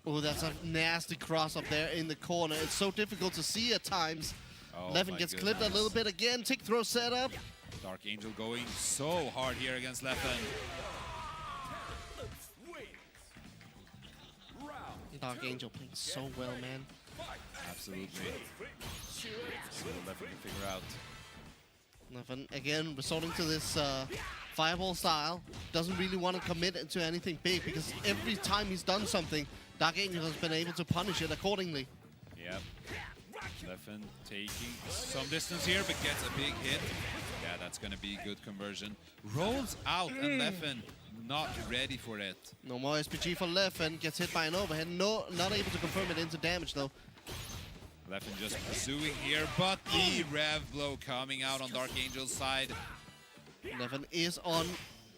Oh, that's a nasty cross up there in the corner. It's so difficult to see at times. Oh, Leffen gets clipped a little bit again. Tick throw setup. Dark Angel going so hard here against Leffen. Dark Angel playing so well, man. Absolutely. See what Leffen can figure out. Leffen, again, resorting to this fireball style. Doesn't really want to commit to anything big, because every time he's done something, Dark Angel has been able to punish it accordingly. Yep. Leffen taking some distance here, but gets a big hit. Yeah, that's going to be good conversion. Rolls out, and Leffen not ready for it. No more SPG for Leffen. Gets hit by an overhead. No, not able to confirm it into damage, though. Leffen just pursuing here, but the rev blow coming out on Dark Angel's side. Leffen is on.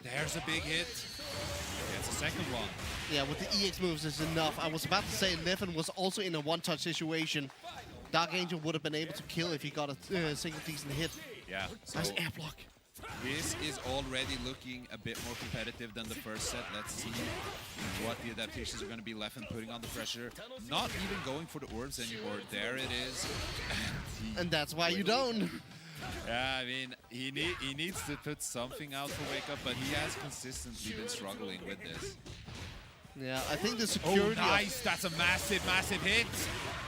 There's a big hit. Gets a second one. Yeah, with the EX moves is enough. I was about to say Leffen was also in a one-touch situation. Dark Angel would have been able to kill if he got a single decent hit. Yeah. Nice air block. This is already looking a bit more competitive than the first set. Let's see what the adaptations are going to be. Leffen putting on the pressure. Not even going for the orbs anymore. There it is. And that's why you don't. Yeah, I mean, he needs to put something out for Wake Up, but he has consistently been struggling with this. Yeah, I think the security. Oh, nice! That's a massive, massive hit.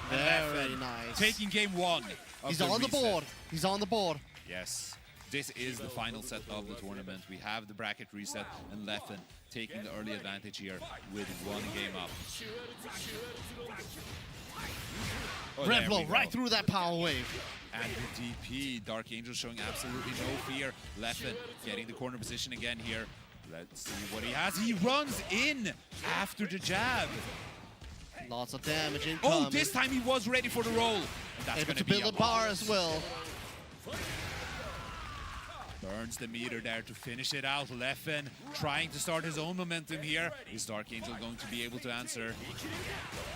Very nice. Taking game 1. He's on the board. He's on the board. Yes. This is the final set of the tournament. We have the bracket reset, and Leffen taking the early advantage here with 1 game up. Oh, Rev blow right through that power wave. And the DP, Dark Angel showing absolutely no fear. Leffen getting the corner position again here. Let's see what he has. He runs in after the jab. Lots of damage incoming. Oh, this time he was ready for the roll. And that's able going to build a bar as well. Burns the meter there to finish it out. Leffen trying to start his own momentum here. Is Dark Angel going to be able to answer?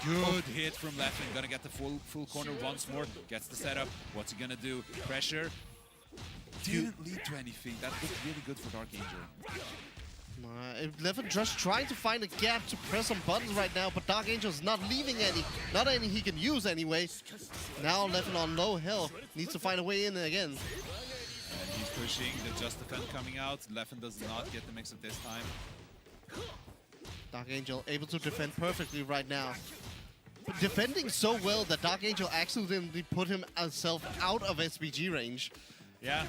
Good hit from Leffen. Gonna get the full corner once more. Gets the setup. What's he gonna do? Pressure. Didn't lead to anything. That looked really good for Dark Angel. Leffen just trying to find a gap to press some buttons right now, but Dark Angel's not leaving any. Not any he can use anyway. Now Leffen on low health. Needs to find a way in again. And he's pushing the Just Defend coming out. Leffen does not get the mix-up this time. Dark Angel able to defend perfectly right now. But defending so well that Dark Angel accidentally put himself out of SPG range. Yeah.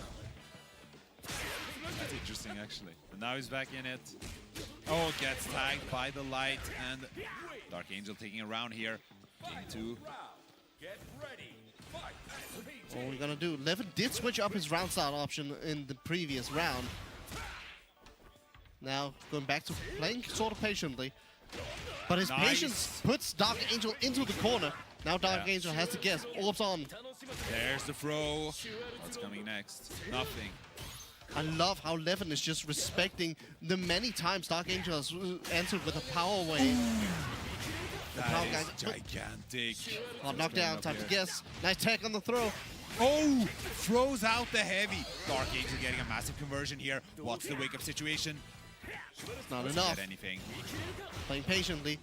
That's interesting, actually. But now he's back in it. Oh, gets tagged by the light, and Dark Angel taking a round here. Game 2. Get ready. Fight. What are we gonna do? Leffen did switch up his round start option in the previous round. Now going back to playing sort of patiently. But his patience puts Dark Angel into the corner. Now Dark Angel has to guess. Orbs on. There's the throw. What's coming next? Nothing. I love how Leffen is just respecting the many times Dark Angel has answered with a power wave. That is gigantic. Hot knockdown, time to guess. Nice tech on the throw. Oh, throws out the heavy. Dark Angel getting a massive conversion here. What's the wake-up situation? Not enough. Get anything. Playing patiently.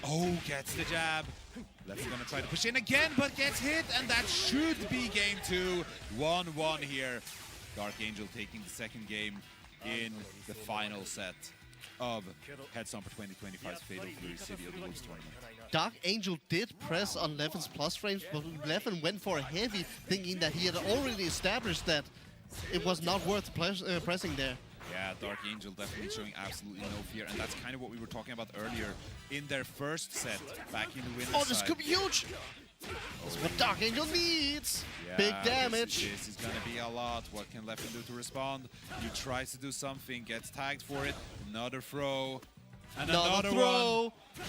Oh, gets the jab. Leffen gonna try to push in again, but gets hit, and that should be game 2. 1-1 here. Dark Angel taking the second game. in the final set of Headstomper 2025's Fatal Fury City of the Wolves tournament. Dark Angel did press on Leffen's plus frames, but Leffen went for a heavy, thinking that he had already established that it was not worth pressing there. Yeah, Dark Angel definitely showing absolutely no fear, and that's kind of what we were talking about earlier in their first set back in the winner's Oh, this side. could be huge! That's what Dark Angel needs! Yeah, Big damage! This is gonna be a lot. What can Leffen do to respond? He tries to do something, gets tagged for it. Another throw. And another throw! One.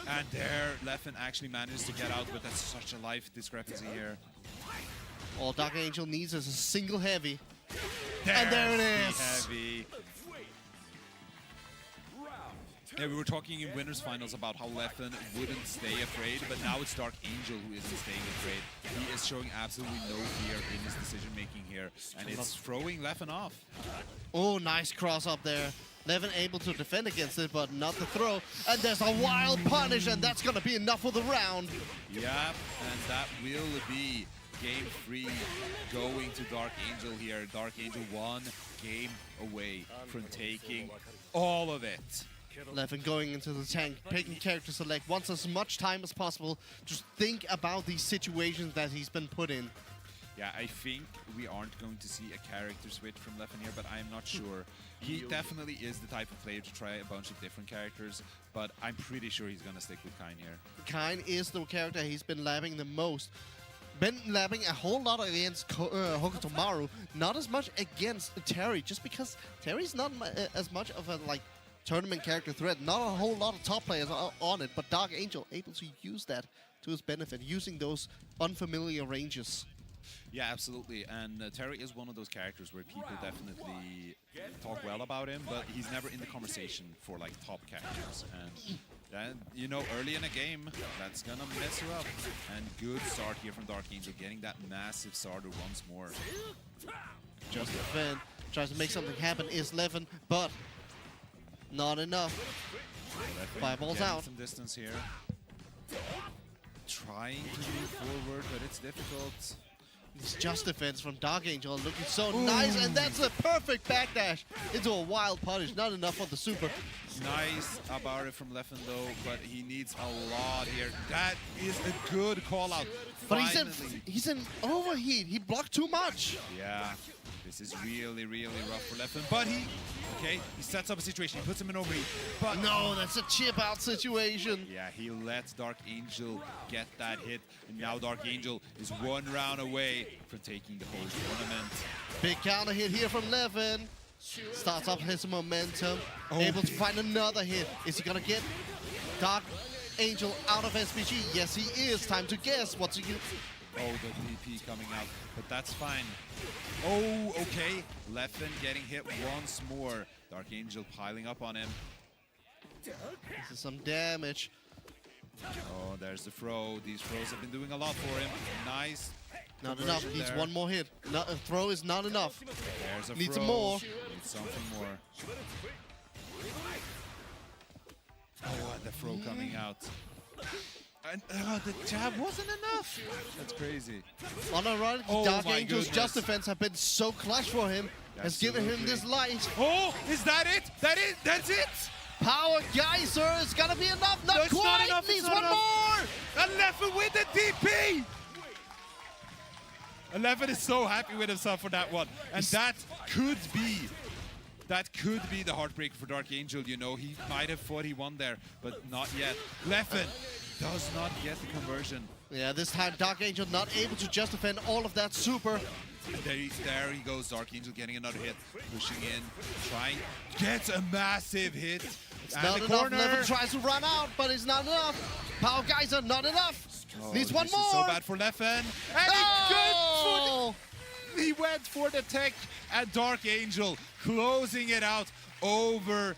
And there, Leffen actually manages to get out, but that's such a life discrepancy here. All Dark Angel needs is a single heavy. There's and there it the is! Heavy. Yeah, we were talking in winners finals about how Leffen wouldn't stay afraid, but now it's Dark Angel who isn't staying afraid. He is showing absolutely no fear in his decision making here, and it's throwing Leffen off. Oh, nice cross up there. Leffen able to defend against it, but not the throw. And there's a wild punish, and that's gonna be enough for the round. Yeah, and that will be game 3 going to Dark Angel here. Dark Angel 1 game away from taking all of it. Leffen going into the tank, picking character select, wants as much time as possible. Just think about these situations that he's been put in. Yeah, I think we aren't going to see a character switch from Leffen here, but I'm not sure. He definitely is the type of player to try a bunch of different characters, but I'm pretty sure he's going to stick with Kain here. Kain is the character he's been labbing the most. Been labbing a whole lot against Hokuto Maru, not as much against Terry, just because Terry's not as much of a tournament character threat. Not a whole lot of top players on it, but Dark Angel able to use that to his benefit, using those unfamiliar ranges. Yeah, absolutely. And Terry is one of those characters where people definitely talk well about him, but he's never in the conversation for top characters. And you know, early in a game, that's gonna mess you up. And good start here from Dark Angel, getting that massive starter once more. Just defend, tries to make something happen is Leffen, but not enough. Fireballs out. Some distance here. Trying to move forward, but it's difficult. It's just defense from Dark Angel, looking so nice, and that's a perfect backdash into a wild punish. Not enough for the super. Nice Abare from Leffen though, but he needs a lot here. That is a good call out. But he's in overheat. He blocked too much. Yeah, this is really, really rough for Leffen. But he sets up a situation. He puts him in overheat. But no, that's a chip out situation. Yeah, he lets Dark Angel get that hit. And now Dark Angel is one round away from taking the whole tournament. Big counter hit here from Leffen. Starts up his momentum. Able to find another hit. Is he gonna get Dark Angel out of SPG? Yes, he is. Time to guess. What's he gonna... Oh, the DP coming out, but that's fine. Oh, okay. Leffen getting hit once more. Dark Angel piling up on him. This is some damage. Oh, there's the throw. These throws have been doing a lot for him. Nice. Not enough. Needs one more hit. A throw is not enough. There's a Needs throw. more. Needs something more. Oh, and the throw coming out. And the jab wasn't enough. That's crazy. Unironically, Dark Angel's just defense have been so clutch for him. Has given him this light. Oh, is that it? That's it? Power Geyser is gonna be enough. Not That's quite. Not enough. Needs not one enough. more. And Leffen with the DP. And Leffen is so happy with himself for that one. And that could be the heartbreaker for Dark Angel. You know, he might have thought he won there, but not yet. Leffen does not get the conversion. Yeah, this time Dark Angel not able to just defend all of that super. And there he goes, Dark Angel getting another hit, pushing in, trying, gets a massive hit. It's not enough. Leffen tries to run out, but it's not enough. Power Geyser, not enough. Needs one more. This is so bad for Leffen. And he went for the tech, and Dark Angel closing it out over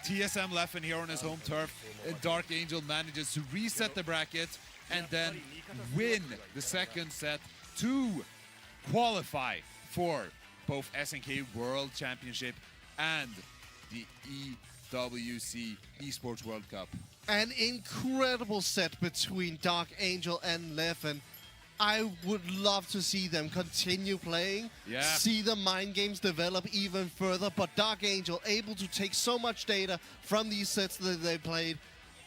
TSM Leffen here on his home turf. And Dark Angel manages to reset the bracket and then win the second set to qualify for both SNK World Championship and the EWC Esports World Cup. An incredible set between Dark Angel and Leffen. I would love to see them continue playing, see the mind games develop even further, but DARKANGEL able to take so much data from these sets that they played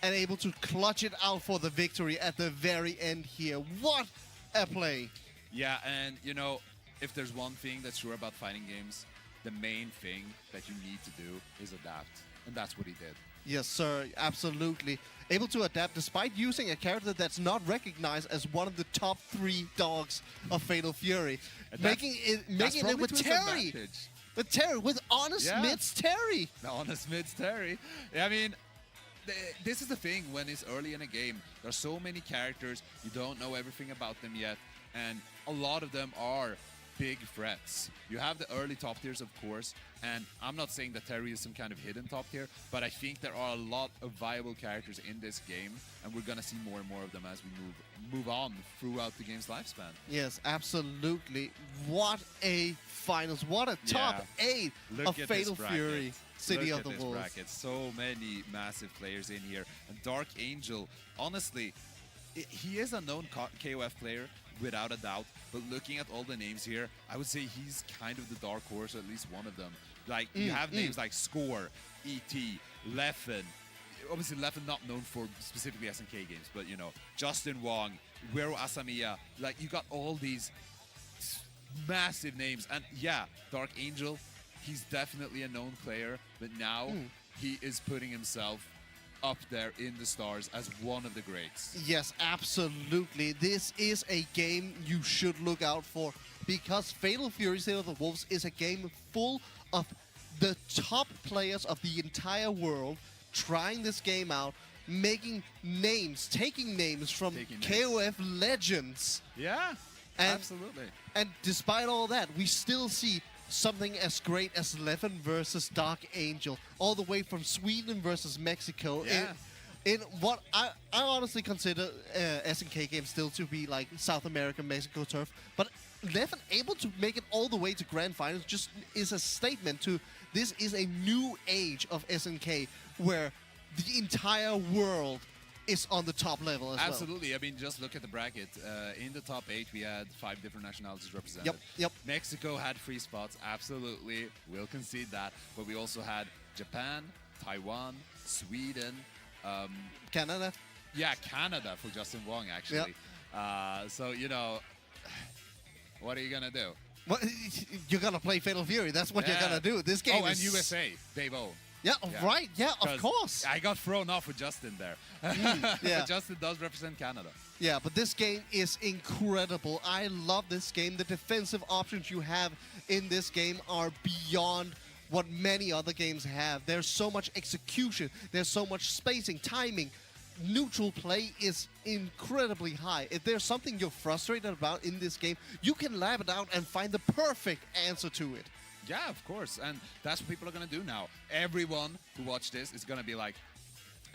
and able to clutch it out for the victory at the very end here. What a play. Yeah, and you know, if there's one thing that's sure about fighting games, the main thing that you need to do is adapt, and that's what he did. Yes, sir, absolutely. Able to adapt despite using a character that's not recognized as one of the top 3 dogs of Fatal Fury. Making it with Terry. With Terry, with Honest Mids Terry. The Honest Mids Terry. I mean, this is the thing when it's early in a game. There's so many characters, you don't know everything about them yet, and a lot of them are big threats. You have the early top tiers, of course, and I'm not saying that Terry is some kind of hidden top tier, but I think there are a lot of viable characters in this game, and we're gonna see more and more of them as we move on throughout the game's lifespan. Yes, absolutely. What a finals! What a top 8 of Fatal Fury, City of the Wolves. Bracket. So many massive players in here, and DARKANGEL, honestly, he is a known KOF player, without a doubt, but looking at all the names here, I would say he's kind of the dark horse, or at least one of them. Like, you have names like Score, E.T., Leffen. Obviously, Leffen not known for specifically SNK games, but, you know, Justin Wong, WERO ASAMIYA. Like, you got all these massive names. And, yeah, DARKANGEL, he's definitely a known player, but now he is putting himself up there in the stars as one of the greats. Yes, absolutely. This is a game you should look out for, because Fatal Fury City of the Wolves is a game full of the top players of the entire world trying this game out, making names, taking names from KOF legends. Yeah, absolutely. And despite all that, we still see something as great as Leffen versus DARKANGEL, all the way from Sweden versus Mexico. Yeah. In what I honestly consider SNK games still to be like South American Mexico turf, but Leffen able to make it all the way to grand finals just is a statement to this is a new age of SNK where the entire world is on the top level as Absolutely. I mean, just look at the bracket. In the top 8, we had 5 different nationalities represented. Yep. Mexico had 3 spots. Absolutely. We'll concede that. But we also had Japan, Taiwan, Sweden. Canada. Yeah, Canada for Justin Wong, actually. So, you know, what are you going to do? Well, you're going to play Fatal Fury. That's what you're going to do. This game is... and USA. Dave-O. Yeah, right. Yeah, of course. I got thrown off with Justin there. Yeah. But Justin does represent Canada. Yeah, but this game is incredible. I love this game. The defensive options you have in this game are beyond what many other games have. There's so much execution. There's so much spacing, timing. Neutral play is incredibly high. If there's something you're frustrated about in this game, you can lab it out and find the perfect answer to it. Yeah, of course. And that's what people are going to do now. Everyone who watched this is going to be like,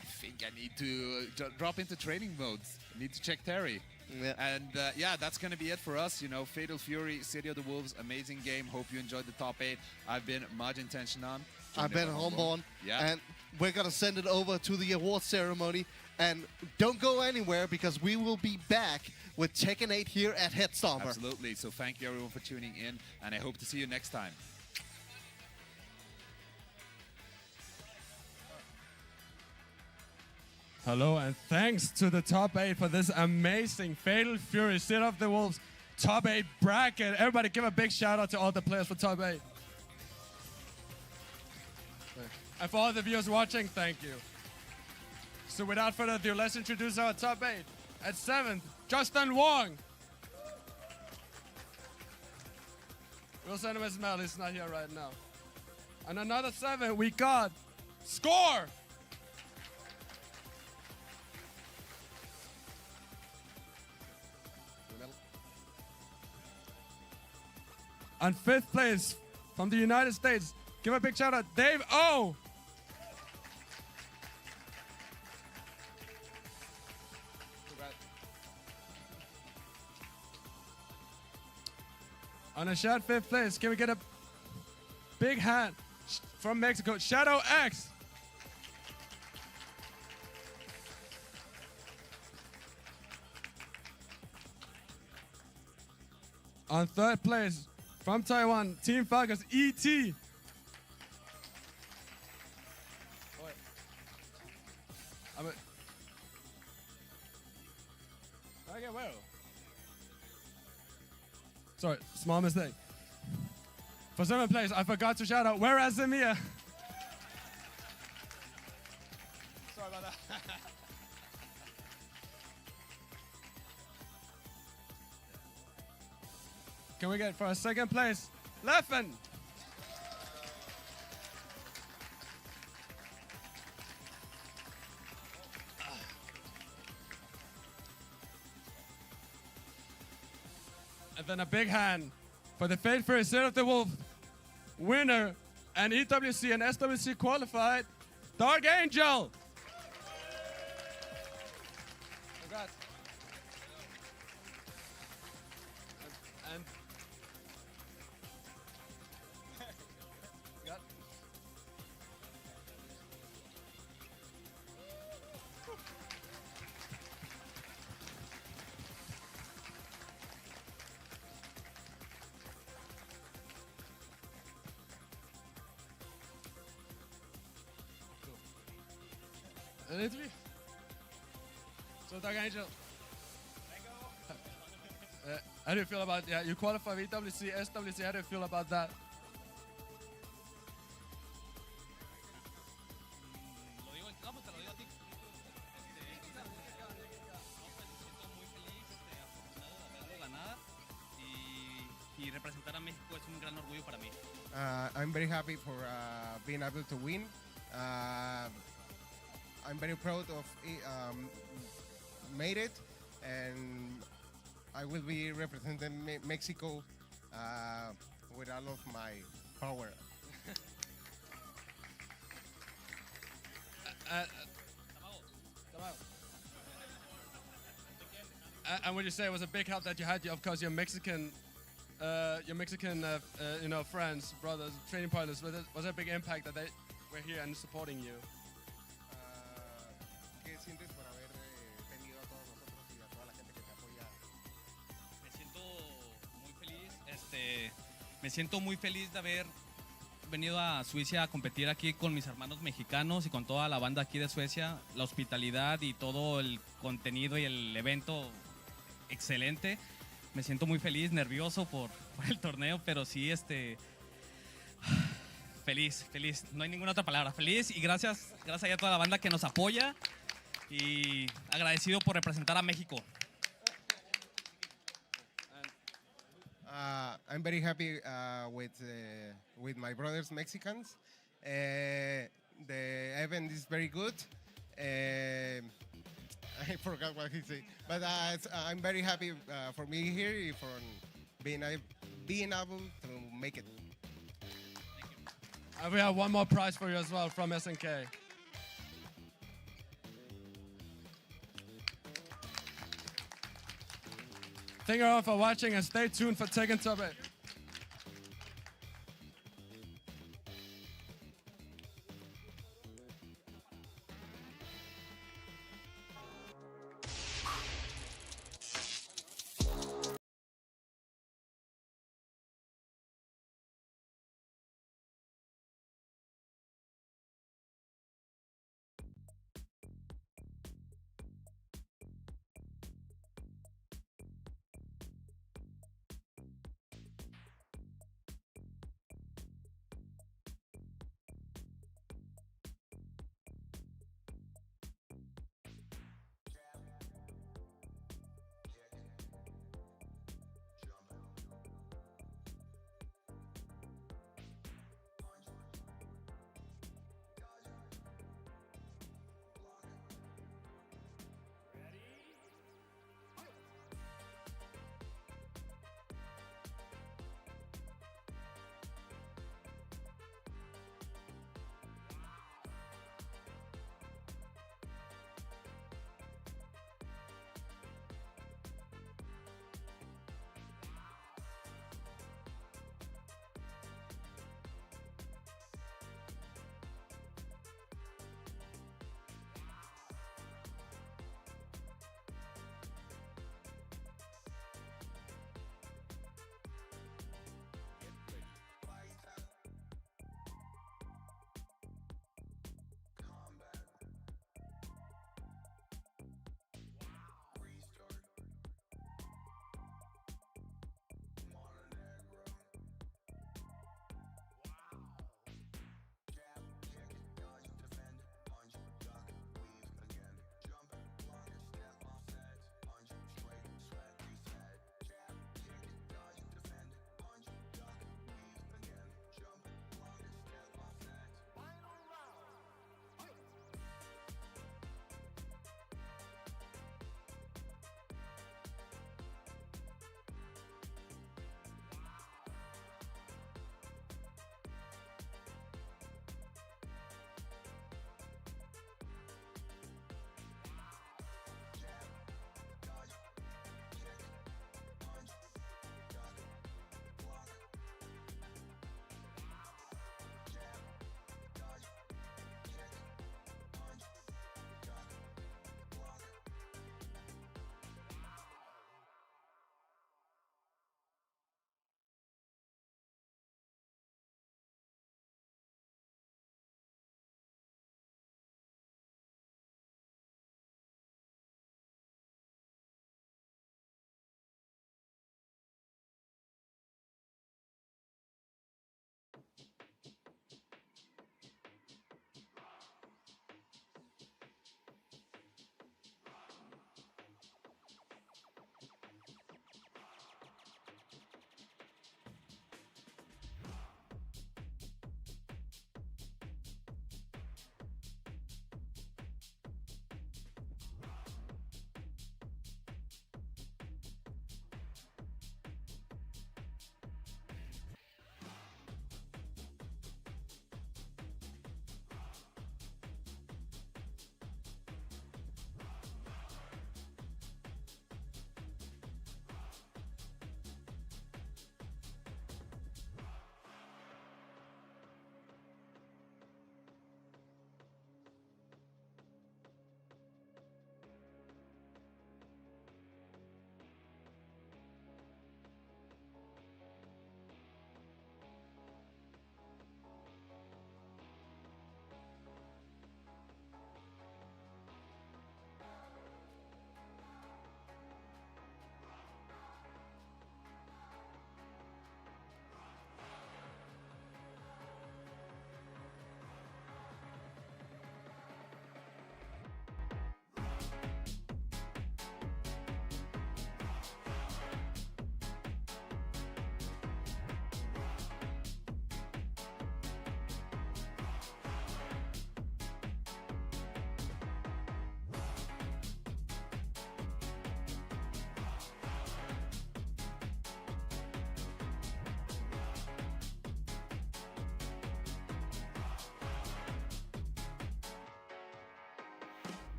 I think I need to drop into training modes. I need to check Terry. Yeah. And yeah, that's going to be it for us. You know, Fatal Fury, City of the Wolves, amazing game. Hope you enjoyed the top 8. I've been Majin Tensionan. I've been Homborn. Yeah. And we're going to send it over to the award ceremony. And don't go anywhere, because we will be back with Tekken 8 here at HEADSTOMPER. Absolutely. So thank you everyone for tuning in, and I hope to see you next time. Hello, and thanks to the top 8 for this amazing Fatal Fury City of the Wolves top 8 bracket. Everybody give a big shout out to all the players for top 8. And for all the viewers watching, thank you. So without further ado, let's introduce our top 8. At 7th, Justin Wong. We'll send him a smell, he's not here right now. And another 7, we got Score. On 5th place, from the United States, give a big shout out, Dave-O. On a shared 5th place, can we get a big hand from Mexico, SHADOWX. On third place, from Taiwan, Team Falcons, ET. Okay, well. Sorry, small mistake. For seventh place, I forgot to shout out WERO ASAMIYA. Sorry about that. Can we get for a second place, LEFFEN? And then a big hand for the Fate Fury Set of the Wolf winner and EWC and SWC qualified, DARKANGEL. Congrats. And got. An interview? So DARKANGEL. How do you feel about, you qualify EWC, SWC, how do you feel about that? Y representar a México es un gran orgullo para mí. I'm very happy for being able to win. I'm very proud of made it, and I will be representing Mexico with all of my power. And would you say it was a big help that you had, of course, your Mexican, you know, friends, brothers, training partners? Was it a big impact that they were here and supporting you? ¿Qué sientes por haber tenido a todos nosotros y a toda la gente que te apoya? Me siento muy feliz, me siento muy feliz de haber venido a Suecia a competir aquí con mis hermanos mexicanos y con toda la banda aquí de Suecia. La hospitalidad y todo el contenido y el evento, excelente. Me siento muy feliz, nervioso por el torneo, pero sí, feliz, feliz. No hay ninguna otra palabra. Feliz y gracias a toda la banda que nos apoya y agradecido por representar a México. I'm very happy with my brothers Mexicans. The event is very good. I forgot what he said, but I'm very happy for me here, for being able to make it. We have one more prize for you as well from SNK. Thank you all for watching and stay tuned for Tekken Top 8.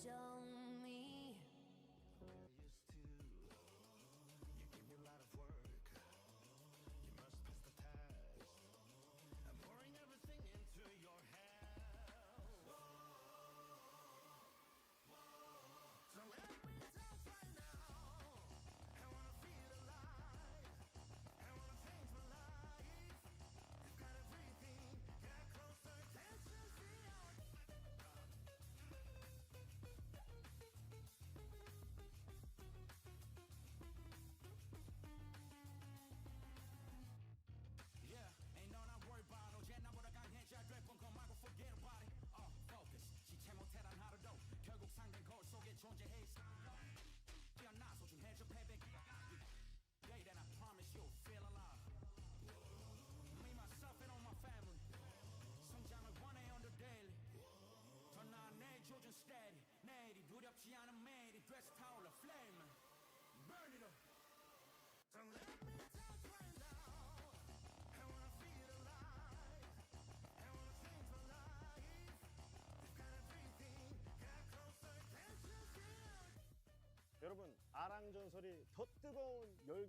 show me. 여러분, 아랑 전설이 더 뜨거운 열기